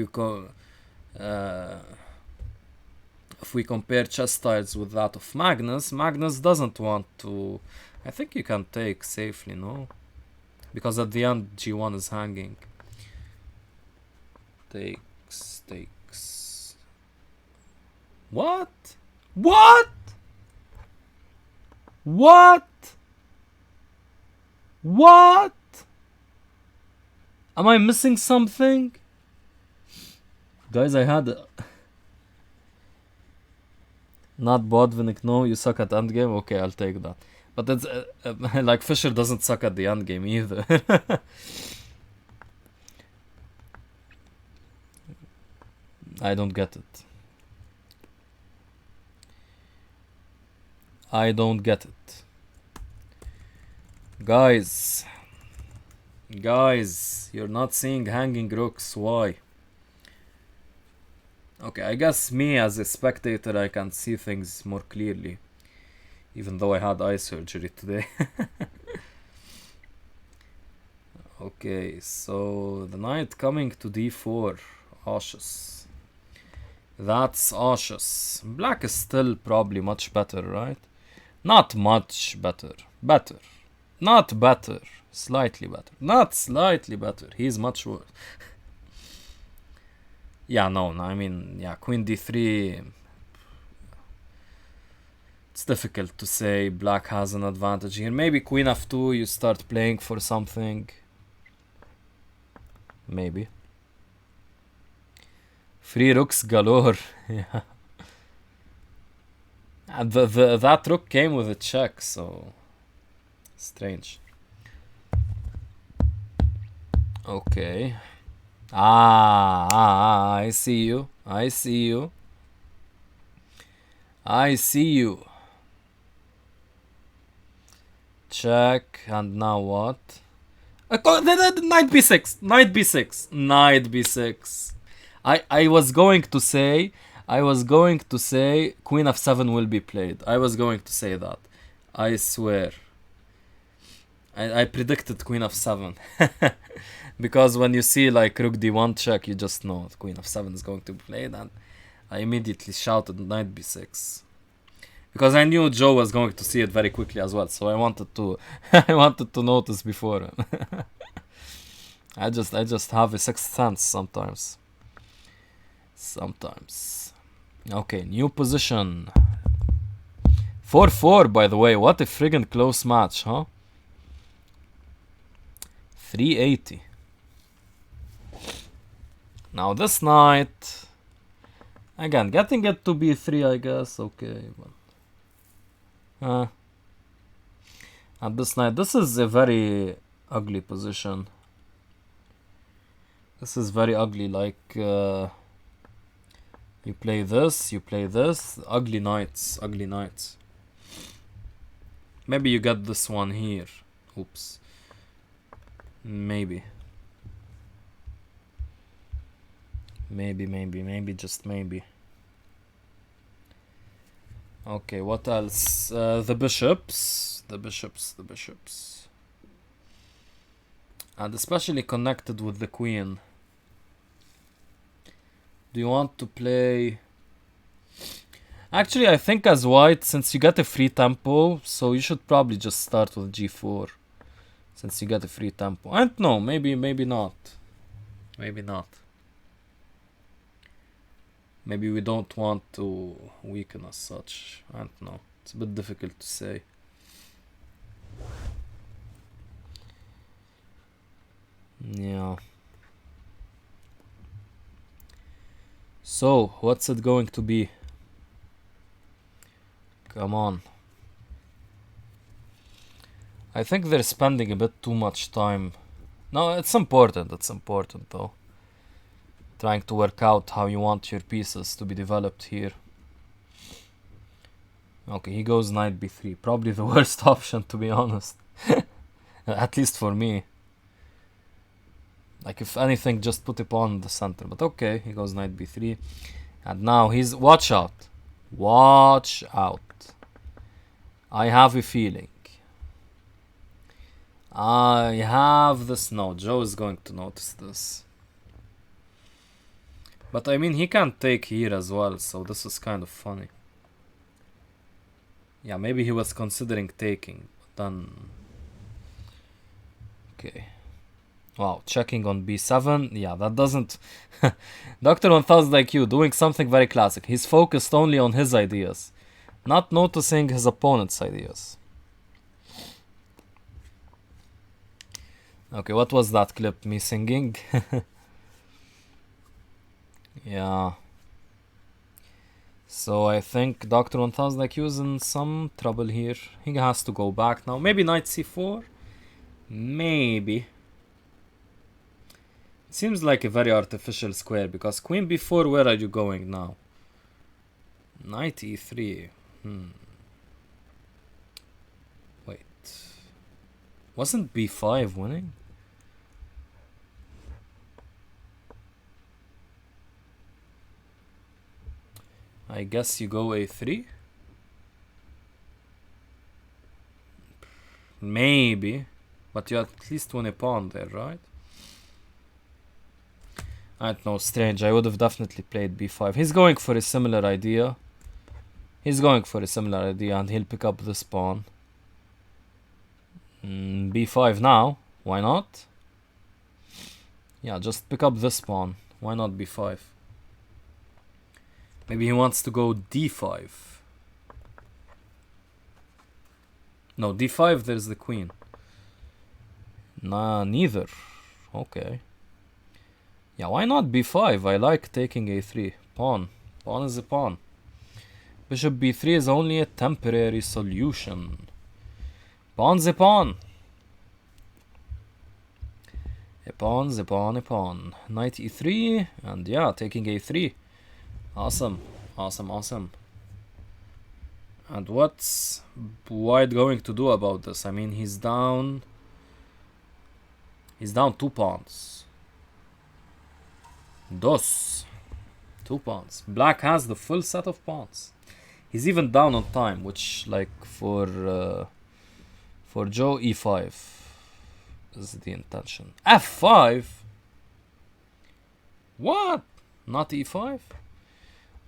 we compare chess styles with that of Magnus doesn't want to... I think you can take safely, no? Because at the end, g1 is hanging. Takes. What? Am I missing something? Guys, I had... Not Botvinnik, no, you suck at endgame? Okay, I'll take that. But it's like Fischer doesn't suck at the endgame either. I don't get it. Guys, you're not seeing hanging rooks. Why? Okay, I guess me as a spectator, I can see things more clearly. Even though I had eye surgery today. Okay, so the knight coming to d4. Cautious. That's auspicious. Black is still probably much better, right? Not much better. Better. Not better. Slightly better. Not slightly better. He's much worse. Yeah, no, I mean, yeah, Queen D3. It's difficult to say black has an advantage here. Maybe Queen F2, you start playing for something. Maybe. Free rooks galore. Yeah. And that rook came with a check, so strange. Okay. I see you. I see you. I see you. Check, and now what? Knight b6. Knight b6. Knight b6. I was going to say Queen f7 will be played. I was going to say that. I swear. I predicted Queen f7. Because when you see like Rook d1 check, you just know Queen f7 is going to be played, and I immediately shouted Knight b6. Because I knew Joe was going to see it very quickly as well, so I wanted to notice before. I just have a sixth sense sometimes. Okay, new position. 4-4, by the way. What a friggin' close match, huh? 380. Now this knight, again, getting it to b3, I guess. Okay, but and this knight, this is a very ugly position. This is very ugly. Like you play this, ugly knights. Maybe you get this one here. Oops. Maybe, just maybe. Okay, what else? The bishops. And especially connected with the queen. Do you want to play... Actually, I think as white, since you get a free tempo, so you should probably just start with g4. Since you get a free tempo. I don't know, maybe not. Maybe not. Maybe we don't want to weaken as such. I don't know. It's a bit difficult to say. Yeah. So, what's it going to be? Come on. I think they're spending a bit too much time. No, it's important though. Trying to work out how you want your pieces to be developed here. Okay, he goes knight b3. Probably the worst option, to be honest. At least for me. Like, if anything, just put a pawn in the center. But okay, he goes knight b3. And now he's... Watch out. Watch out. I have a feeling. I have this... No, Joe is going to notice this. But I mean, he can take here as well, so this is kind of funny. Yeah, maybe he was considering taking, but then... Okay. Wow, checking on b7. Yeah, that doesn't... Dr. 1000 IQ doing something very classic. He's focused only on his ideas, not noticing his opponent's ideas. Okay, what was that clip? Me singing? Yeah. So I think Dr. 1000 IQ is in some trouble here. He has to go back now. Maybe knight c4? Maybe. It seems like a very artificial square, because queen b4, where are you going now? Knight e3. Wait. Wasn't b5 winning? I guess you go a3? Maybe. But you at least win a pawn there, right? I don't know, strange. I would have definitely played b5. He's going for a similar idea. He's going for a similar idea, and he'll pick up this pawn. b5 now. Why not? Yeah, just pick up this pawn. Why not b5? Maybe he wants to go d5. No, d5, there's the queen. Nah, neither. Okay. Yeah, why not b5? I like taking a3. Pawn. Pawn is a pawn. Bishop b3 is only a temporary solution. Pawn's a pawn. A pawn's a pawn, a pawn. Knight e3, and yeah, taking a3. Awesome, awesome, awesome. And what's White going to do about this? I mean, he's down 2 pawns. Dos. 2 pawns. Black has the full set of pawns. He's even down on time, which, like, for Joe, e5 is the intention. f5? What? Not e5?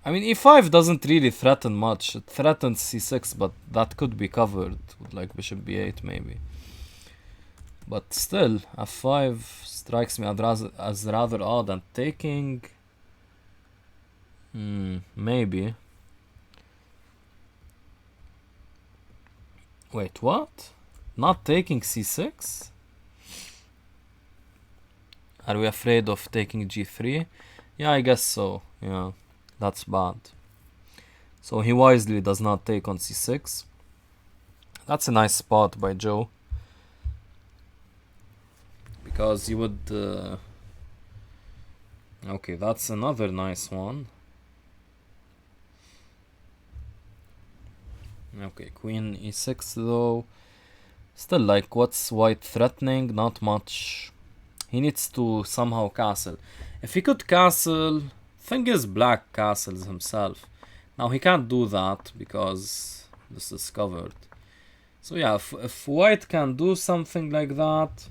I mean, e5 doesn't really threaten much. It threatens c6, but that could be covered with, like, bishop b8 maybe. But still, f5 strikes me as rather odd, and taking... maybe. Wait, what? Not taking c6? Are we afraid of taking g3? Yeah, I guess so. Yeah, that's bad. So he wisely does not take on c6. That's a nice spot by Joe. Because you would... okay, that's another nice one. Okay, queen e6 though. Still, like, what's White threatening? Not much. He needs to somehow castle. If he could castle... Thing is, Black castles himself. Now he can't do that because this is covered. So yeah, if White can do something like that,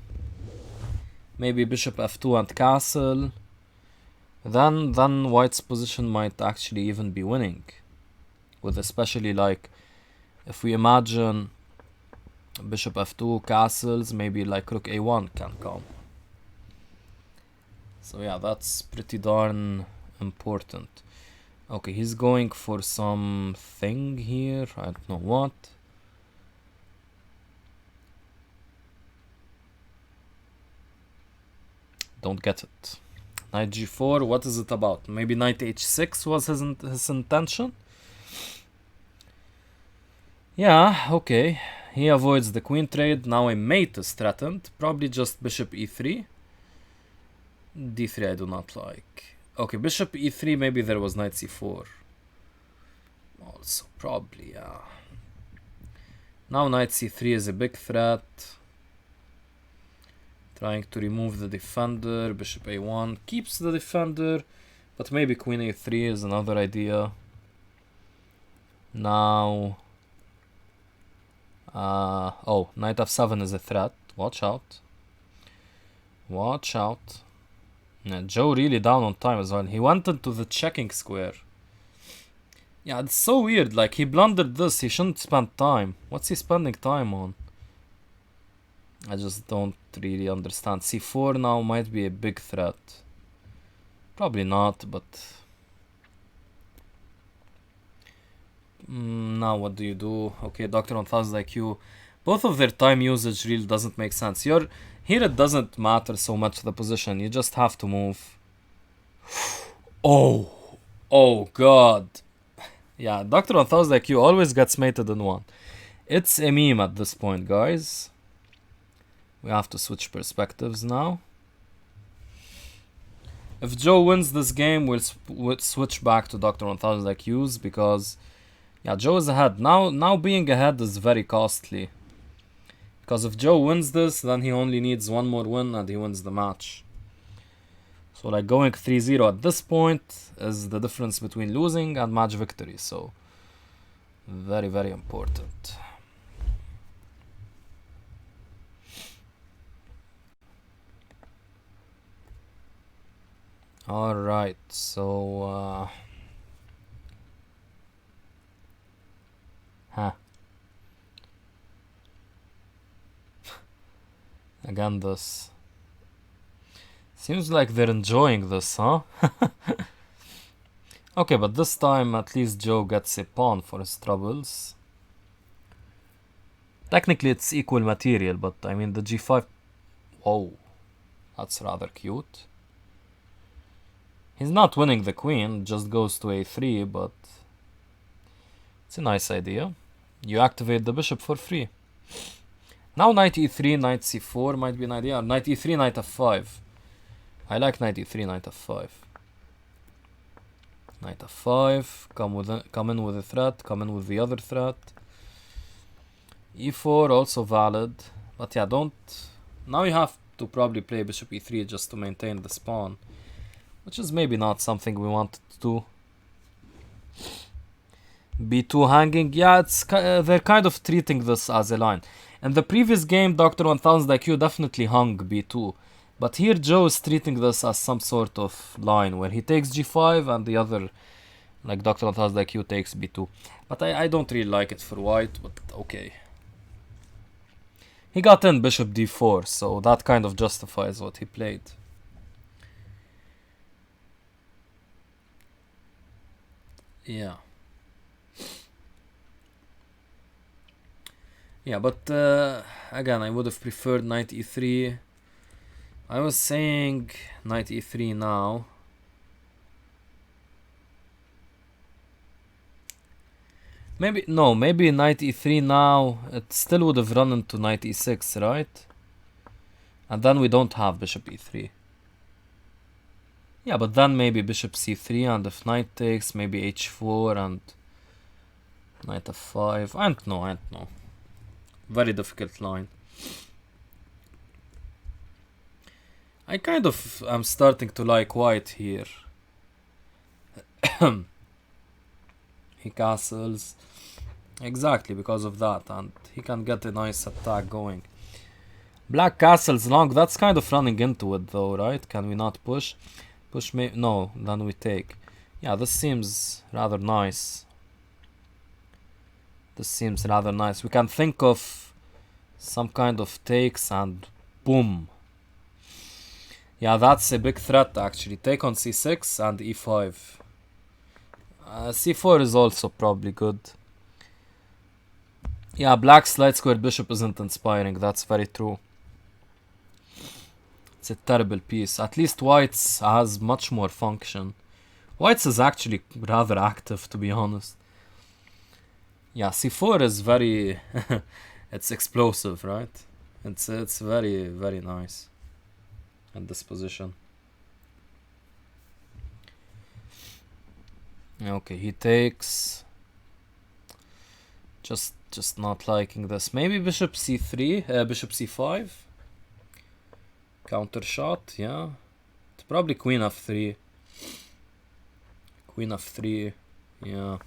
maybe bishop f2 and castle, then White's position might actually even be winning. With especially, like, if we imagine bishop f2 castles, maybe like rook a1 can come. So yeah, that's pretty darn important. Okay, he's going for something here. I don't know what. Don't get it. Knight g4, what is it about? Maybe knight h6 was his intention? Yeah, okay. He avoids the queen trade. Now a mate is threatened. Probably just bishop e3. d3 I do not like. Okay, bishop e3, maybe there was knight c4. Also, probably, yeah. Now knight c3 is a big threat. Trying to remove the defender. Bishop a1 keeps the defender. But maybe queen a3 is another idea. Now... oh, knight f7 is a threat. Watch out. Watch out. Yeah, Joe really down on time as well. He went into the checking square. Yeah, it's so weird. Like, he blundered this. He shouldn't spend time. What's he spending time on? I just don't really understand. c4 now might be a big threat. Probably not, but... now what do you do? Okay, Doctor on Thousand IQ. Both of their time usage really doesn't make sense. Here it doesn't matter so much the position. You just have to move. Oh god. Yeah, Doctor on Thousand IQ always gets mated in one. It's a meme at this point, guys. We have to switch perspectives now. If Joe wins this game, we'll switch back to Doctor 1000 IQs because, yeah, Joe is ahead. Now being ahead is very costly. Because if Joe wins this, then he only needs one more win and he wins the match. So, like, going 3-0 at this point is the difference between losing and match victory. So, very, very important. Alright, so again this. Seems like they're enjoying this, huh? Okay, but this time at least Joe gets a pawn for his troubles. Technically it's equal material, but I mean the g5... Whoa, that's rather cute. He's not winning the queen, just goes to a3, but it's a nice idea. You activate the bishop for free. Now knight e3, knight c4 might be an idea. Knight e3, knight f5. I like knight e3, knight f5. Knight f5, come in with a threat, come in with the other threat. e4 also valid, but yeah, don't... Now you have to probably play bishop e3 just to maintain the pawn, which is maybe not something we wanted to do. b2 hanging, yeah, it's they're kind of treating this as a line. In the previous game, Dr. 1000 IQ definitely hung b2, but here Joe is treating this as some sort of line where he takes g5 and the other, like Dr. 1000 IQ, takes b2. But I don't really like it for white, but okay. He got in bishop d4, so that kind of justifies what he played. Yeah. Yeah, but again, I would have preferred knight e3. I was saying knight e3 now. Maybe knight e3 now. It still would have run into knight e6, right? And then we don't have bishop e3. Yeah, but then maybe bishop c3, and if knight takes, maybe h4 and knight f5. I don't know. Very difficult line. I kind of am starting to like white here. He castles. Exactly because of that, and he can get a nice attack going. Black castles long, that's kind of running into it though, right? Can we not push? Push me? No, then we take. Yeah, this seems rather nice. We can think of some kind of takes and boom. Yeah, that's a big threat actually. Take on c6 and e5. c4 is also probably good. Yeah, black's light square bishop isn't inspiring, that's very true. It's a terrible piece. At least white's has much more function. White's is actually rather active, to be honest. Yeah, c4 is very... it's explosive, right? It's very, very nice at this position. Okay, he takes. Just not liking this. Maybe bishop c3, bishop c5. Counter shot, yeah. It's probably queen f3. Queen f3, yeah.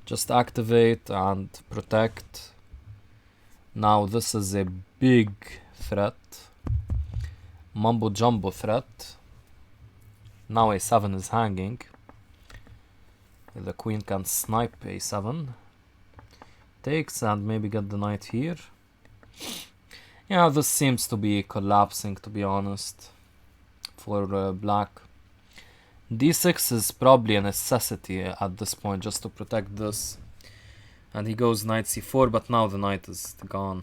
Just activate and protect. Now this is a big threat. Mumbo jumbo threat. Now a7 is hanging. The queen can snipe a7. Takes and maybe get the knight here. Yeah, this seems to be collapsing, to be honest, for black. d6 is probably a necessity at this point just to protect this. And he goes knight c4, but now the knight is gone.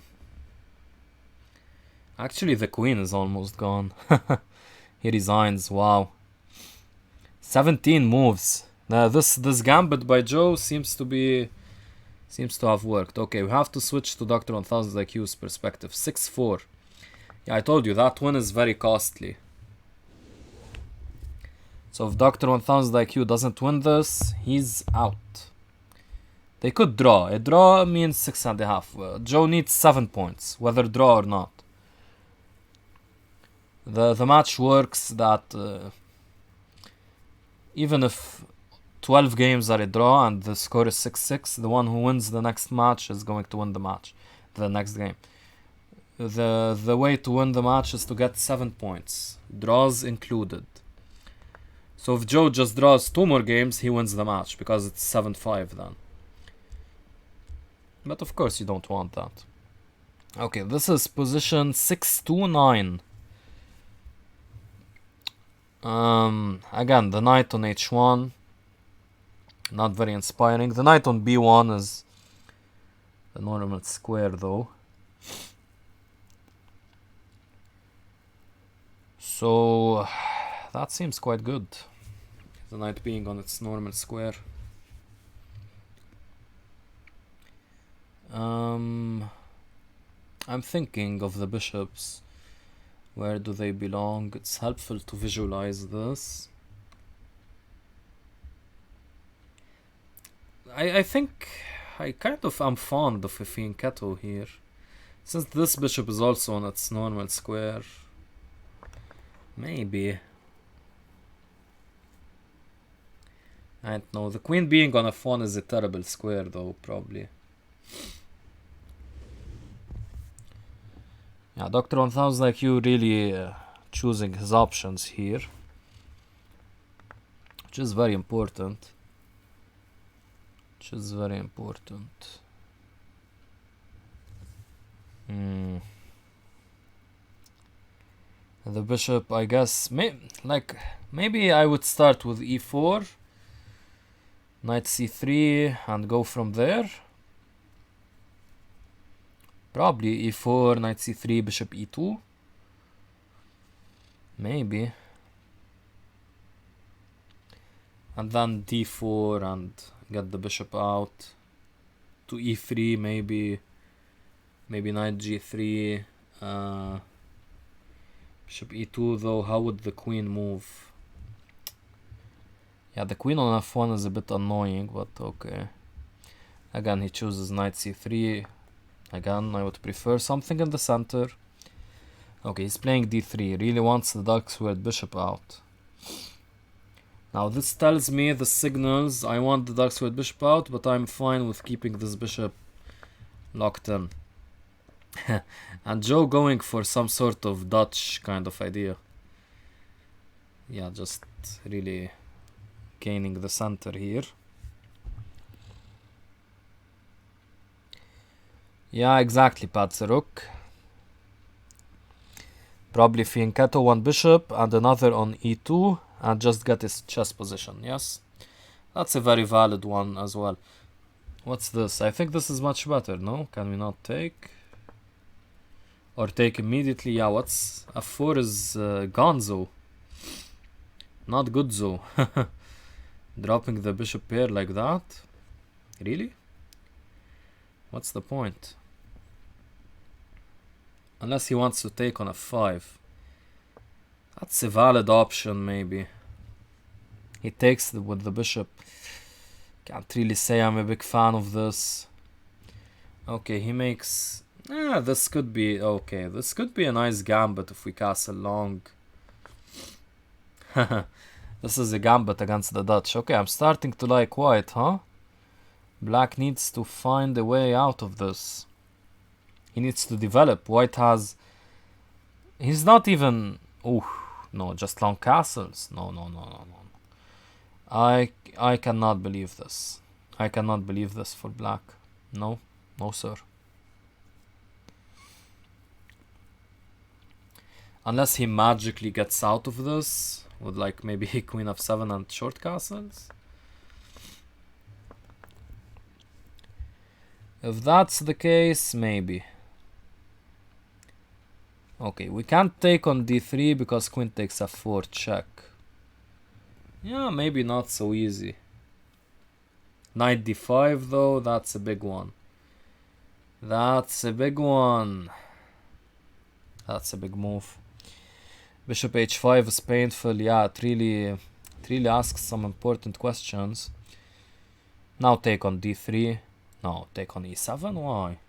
Actually, the queen is almost gone. He resigns, wow. 17 moves. Now this gambit by Joe seems to have worked. Okay, we have to switch to Dr. 1000 IQ's perspective. 6-4. Yeah, I told you, that win is very costly. So if Dr. 1000 IQ doesn't win this, he's out. They could draw. A draw means 6.5. Joe needs 7 points, whether draw or not. The match works that even if 12 games are a draw and the score is 6-6, the one who wins the next match is going to win the match, the next game. The way to win the match is to get 7 points, draws included. So if Joe just draws 2 more games, he wins the match because it's 7-5 then. But of course you don't want that. Okay, this is position 629. Again, the knight on h1, not very inspiring. The knight on b1 is the normal square though. So that seems quite good. The knight being on its normal square. I'm thinking of the bishops. Where do they belong? It's helpful to visualize this. I think I kind of am fond of a fianchetto here. Since this bishop is also on its normal square. Maybe. I don't know. The queen being on f1 is a terrible square though, probably. Yeah, Dr. 1000 like you really choosing his options here. Which is very important. The bishop, I guess, maybe I would start with e4, knight c3, and go from there. Probably e4, knight c3, bishop e2. Maybe. And then d4 and get the bishop out. To e3, maybe knight g3. Bishop e2 though, how would the queen move? Yeah, the queen on f1 is a bit annoying, but okay. Again, he chooses knight c3. Again, I would prefer something in the center. Okay, he's playing d3. Really wants the dark squared bishop out. Now this tells me the signals. I want the dark squared bishop out, but I'm fine with keeping this bishop locked in. And Joe going for some sort of Dutch kind of idea. Yeah, just really gaining the center here. Yeah, exactly, Pat's Rook. Probably fianchetto one bishop and another on e2 and just get his chess position, yes? That's a very valid one as well. What's this? I think this is much better, no? Can we not take? Or take immediately? Yeah, what's... f4 is gonzo. Not good zo. Dropping the bishop pair like that? Really? What's the point? Unless he wants to take on f5. That's a valid option, maybe. He takes with the bishop. Can't really say I'm a big fan of this. Okay, he makes... this could be... Okay, this could be a nice gambit if we castle long. This is a gambit against the Dutch. Okay, I'm starting to like white, huh? Black needs to find a way out of this. He needs to develop. White has... He's not even... Oh, no, just long castles. No. I cannot believe this. I cannot believe this for black. No, sir. Unless he magically gets out of this with like maybe queen f7 and short castles. If that's the case, maybe. Okay, we can't take on d3 because queen takes f4 check. Yeah, maybe not so easy. Knight d5 though, that's a big one. That's a big one. That's a big move. Bishop h5 is painful. Yeah, it really asks some important questions. Now take on d3. No, take on e7. Why?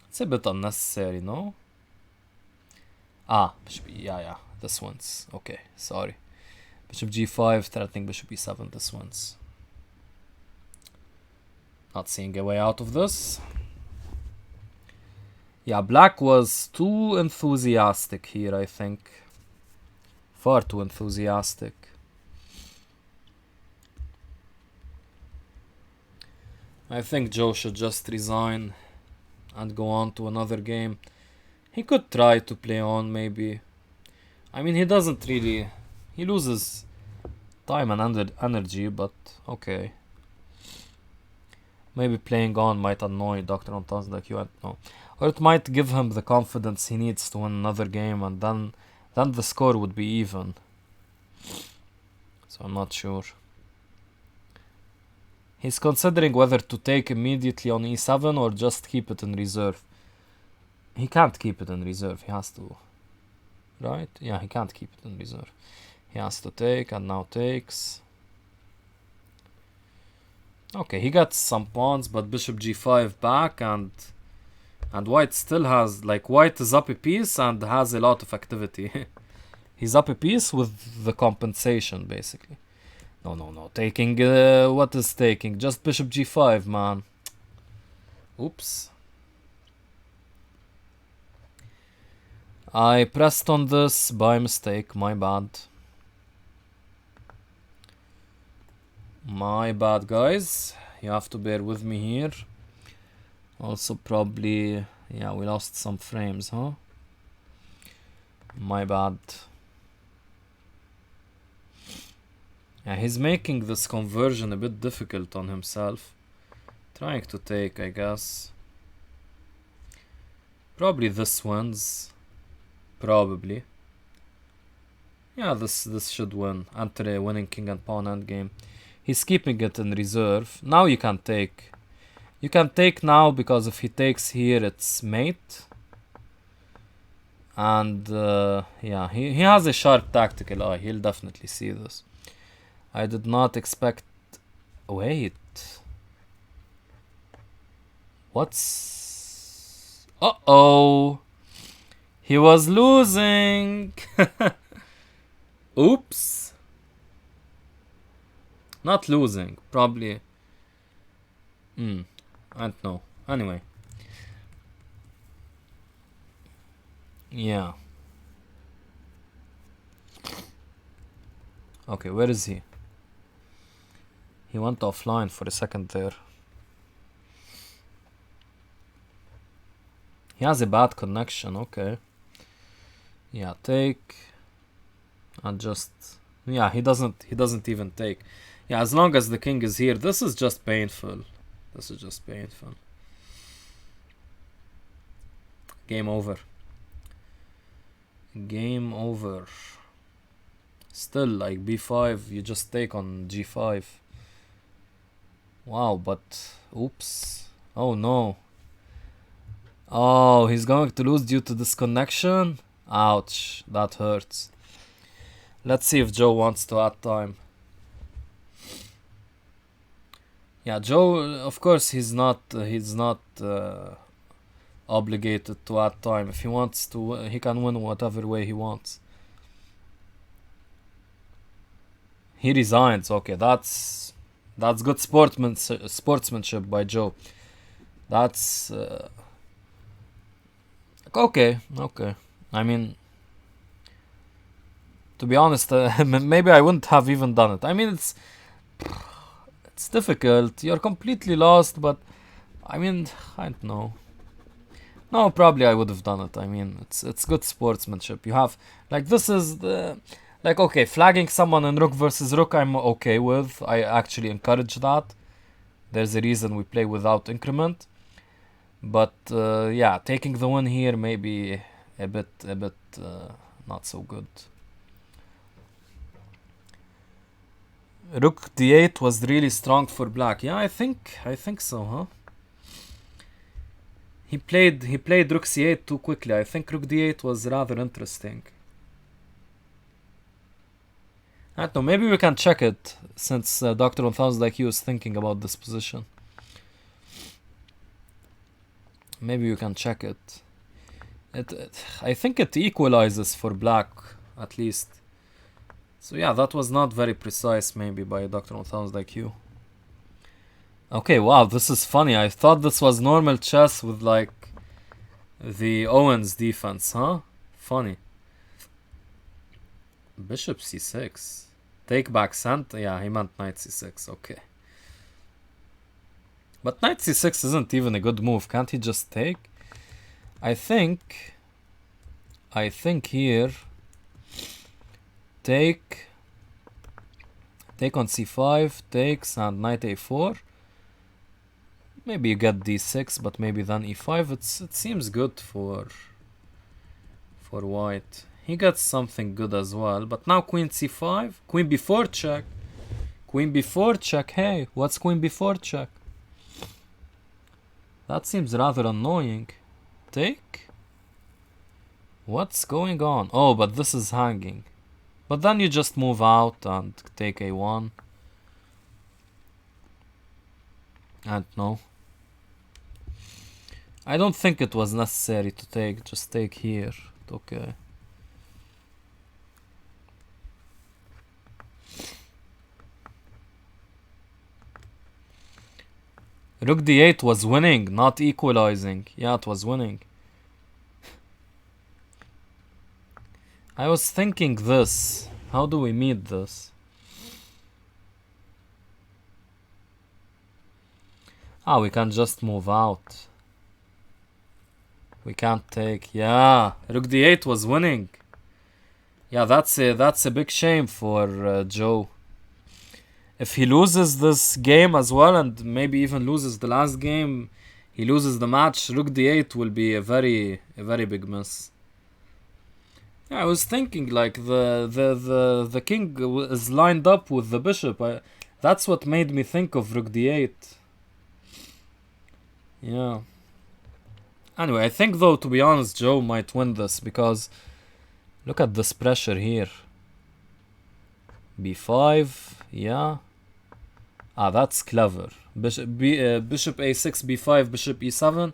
It's a bit unnecessary, no? Bishop yeah. This one's okay. Sorry. Bishop g5 threatening bishop e7. This one's not seeing a way out of this. Yeah, black was too enthusiastic here, I think. Far too enthusiastic. I think Joe should just resign and go on to another game. He could try to play on, maybe. I mean, he doesn't really... He loses time and energy, but okay. Maybe playing on might annoy Dr. Antas like you, I don't know. Or it might give him the confidence he needs to win another game, and then the score would be even. So I'm not sure. He's considering whether to take immediately on e7 or just keep it in reserve. He can't keep it in reserve, he has to... Right? Yeah, he can't keep it in reserve. He has to take, and now takes. Okay, he got some pawns, but bishop g5 back, and white still has... Like, white is up a piece and has a lot of activity. He's up a piece with the compensation, basically. No. Taking, what is taking? Just bishop g5, man. Oops. I pressed on this by mistake, my bad. My bad, guys. You have to bear with me here. Also, probably... Yeah, we lost some frames, huh? My bad. Yeah, he's making this conversion a bit difficult on himself. Trying to take, I guess. Probably this wins. Probably. Yeah, this should win. Enter a winning king and pawn endgame. He's keeping it in reserve. Now you can take. You can take now, because if he takes here, it's mate. And yeah, he has a sharp tactical eye. He'll definitely see this. I did not expect... Wait. What's... Uh-oh. He was losing. Oops. Not losing. Probably... I don't know. Anyway. Yeah. Okay, where is he? He went offline for a second there. He has a bad connection, okay. Yeah, take. And just... Yeah, he doesn't even take. Yeah, as long as the king is here, this is just painful. This is just painful. Game over. Game over. Still, like b5, you just take on g5. Wow, but... Oops. Oh no. Oh, he's going to lose due to this connection? Ouch, that hurts. Let's see if Joe wants to add time. Yeah, Joe, of course, he's not obligated to add time. If he wants to, he can win whatever way he wants. He resigns. Okay, that's good sportsmanship by Joe. That's okay. I mean, to be honest, maybe I wouldn't have even done it. I mean, it's difficult. You're completely lost, but I mean, I don't know. No, probably I would have done it. I mean, it's good sportsmanship. You have, like, this is the, like, okay, flagging someone in rook versus rook I'm okay with. I actually encourage that. There's a reason we play without increment. But yeah, taking the win here maybe a bit not so good. Rook d8 was really strong for black. Yeah, I think so, huh? He played rook c8 too quickly. I think rook d8 was rather interesting. I don't know, maybe we can check it, since Dr. 1000 IQ is thinking about this position. Maybe you can check it. I think it equalizes for black, at least. So yeah, that was not very precise, maybe, by Dr. 1000 IQ. Okay, wow, this is funny. I thought this was normal chess with, like, the Owens defense, huh? Funny. Bishop c6. Take back center. Yeah, he meant knight c6. Okay. But knight c6 isn't even a good move. Can't he just take? I think here take on c5, takes, and knight a4. Maybe you get d6, but maybe then e5. It seems good for white. He gets something good as well. But now queen c5, queen b4 check. Queen b4 check. Hey, what's queen b4 check? That seems rather annoying. Take? What's going on? Oh, but this is hanging. But then you just move out and take a1. And no. I don't think it was necessary to take. Just take here. Okay. Rook d8 was winning, not equalizing. Yeah, it was winning. I was thinking this. How do we meet this? Ah, we can just move out. We can't take. Yeah, Rook d8 was winning. Yeah, that's a big shame for Joe. If he loses this game as well, and maybe even loses the last game, he loses the match, Rook d8 will be a very big miss. Yeah, I was thinking like the king is lined up with the bishop. That's what made me think of Rook d8. Yeah. Anyway, I think though, to be honest, Joe might win this because look at this pressure here. b5, yeah. Ah, that's clever. Bishop a6, b5, bishop e7.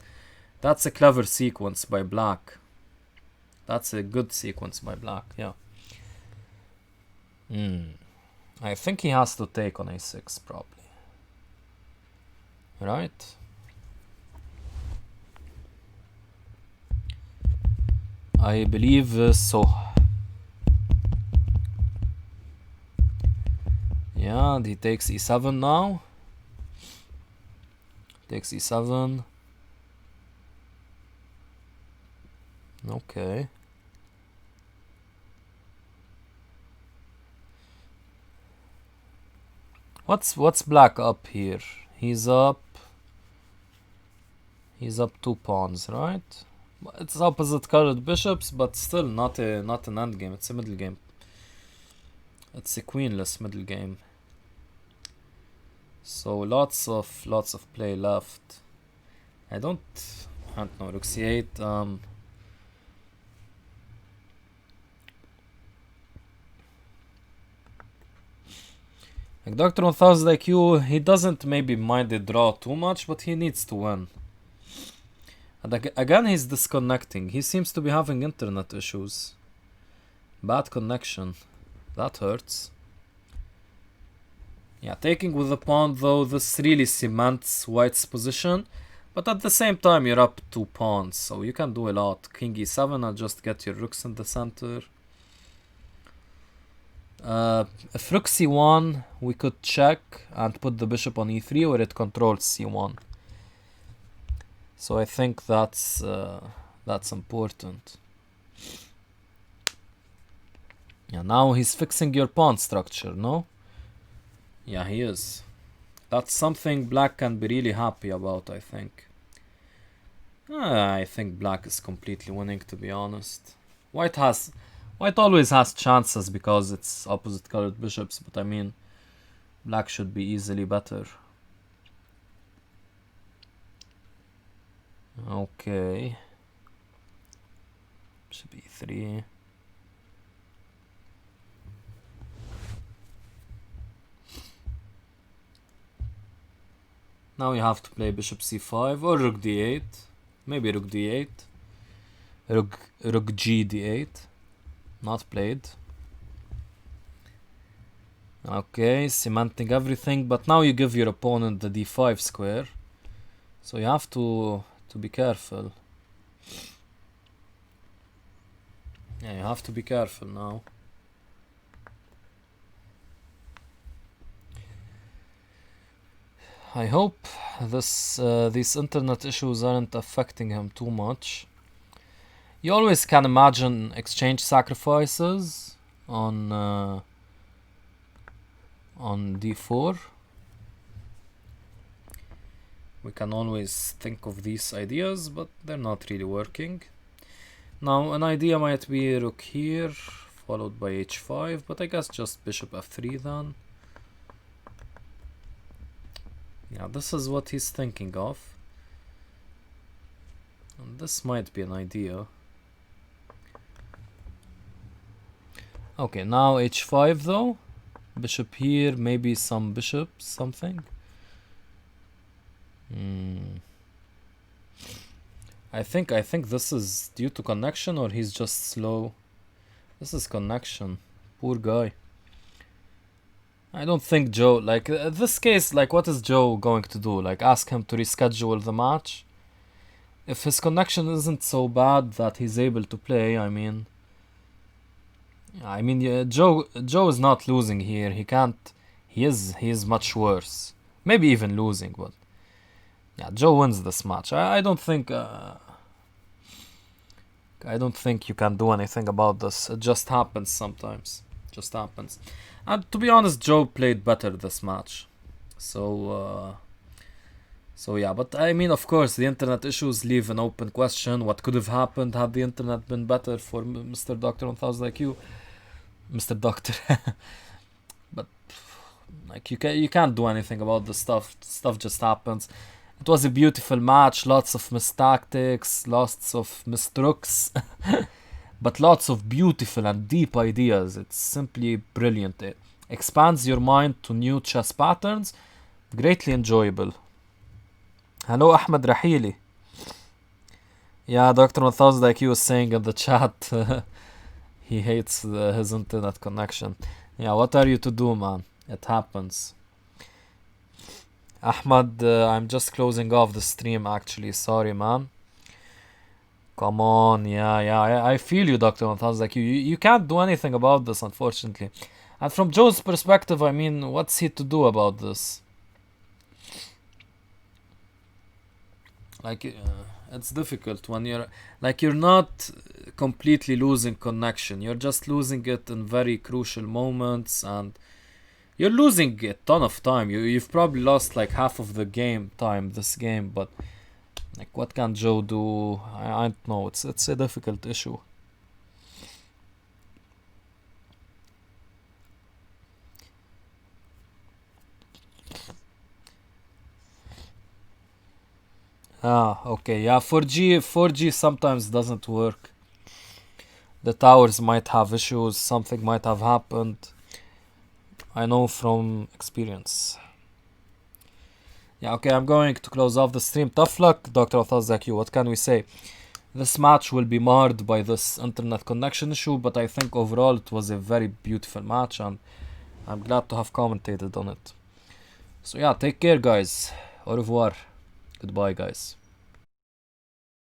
That's a clever sequence by black. That's a good sequence by black, yeah. I think he has to take on a6, probably. Right? I believe so. Yeah, and he takes e7 now. Takes e7. Okay. What's black up here? He's up 2 pawns, right? It's opposite colored bishops, but still not an end game. It's a middle game. It's a queenless middle game. So lots of play left. I don't know. Rook c8. Like Dr. 1000 IQ, he doesn't maybe mind the draw too much, but he needs to win. And again, he's disconnecting. He seems to be having internet issues. Bad connection. That hurts. Yeah, taking with the pawn though, this really cements white's position. But at the same time, you're up 2 pawns, so you can do a lot. King e7 and just get your rooks in the center. If rook c1, we could check and put the bishop on e3 where it controls c1. So I think that's important. Yeah, now he's fixing your pawn structure, no? Yeah, he is. That's something black can be really happy about, I think. I think black is completely winning, to be honest. White always has chances because it's opposite colored bishops, but I mean, black should be easily better. Okay. Bishop e3. Now you have to play bishop c5 or rook d8. Maybe rook d8. Rook g d8. Not played. Okay, cementing everything, but now you give your opponent the d5 square. So you have to be careful. Yeah, you have to be careful now. I hope these internet issues aren't affecting him too much. You always can imagine exchange sacrifices on d4. We can always think of these ideas, but they're not really working. Now, an idea might be rook here, followed by h5, but I guess just bishop f3 then. Yeah, this is what he's thinking of. And this might be an idea. Okay, now h5 though. Bishop here, maybe some bishops, something. I think this is due to connection, or he's just slow. This is connection. Poor guy. I don't think Joe, like, this case, like, what is Joe going to do? Like, ask him to reschedule the match? If his connection isn't so bad that he's able to play, I mean, yeah, Joe is not losing here. He can't. He is much worse. Maybe even losing, but yeah, Joe wins this match. I don't think. I don't think you can do anything about this. It just happens sometimes. Just happens. And to be honest, Joe played better this match. So yeah, but I mean, of course, the internet issues leave an open question. What could have happened had the internet been better for Mr. Doctor 1000 IQ? Mr. Doctor. But like, you can't do anything about the stuff. Stuff just happens. It was a beautiful match, lots of missed tactics, lots of missed rooks, but lots of beautiful and deep ideas. It's simply brilliant. It expands your mind to new chess patterns. Greatly enjoyable. Hello, Ahmed Rahili. Yeah, Dr. 1000 IQ was saying in the chat he hates his internet connection. Yeah, what are you to do, man? It happens. Ahmad, I'm just closing off the stream actually. Sorry, man. Come on, yeah. I feel you, Dr. 1000 IQ. You can't do anything about this, unfortunately. And from Joe's perspective, I mean, what's he to do about this? Like, it's difficult when you're not completely losing connection. You're just losing it in very crucial moments, and you're losing a ton of time. You've probably lost like half of the game time this game, but like, what can Joe do? I don't know. It's a difficult issue. Okay. Yeah, 4G sometimes doesn't work. The towers might have issues. Something might have happened. I know from experience. Yeah, okay, I'm going to close off the stream. Tough luck, Dr. 1000 IQ. What can we say? This match will be marred by this internet connection issue, but I think overall it was a very beautiful match, and I'm glad to have commentated on it. So yeah, take care, guys. Au revoir. Goodbye, guys.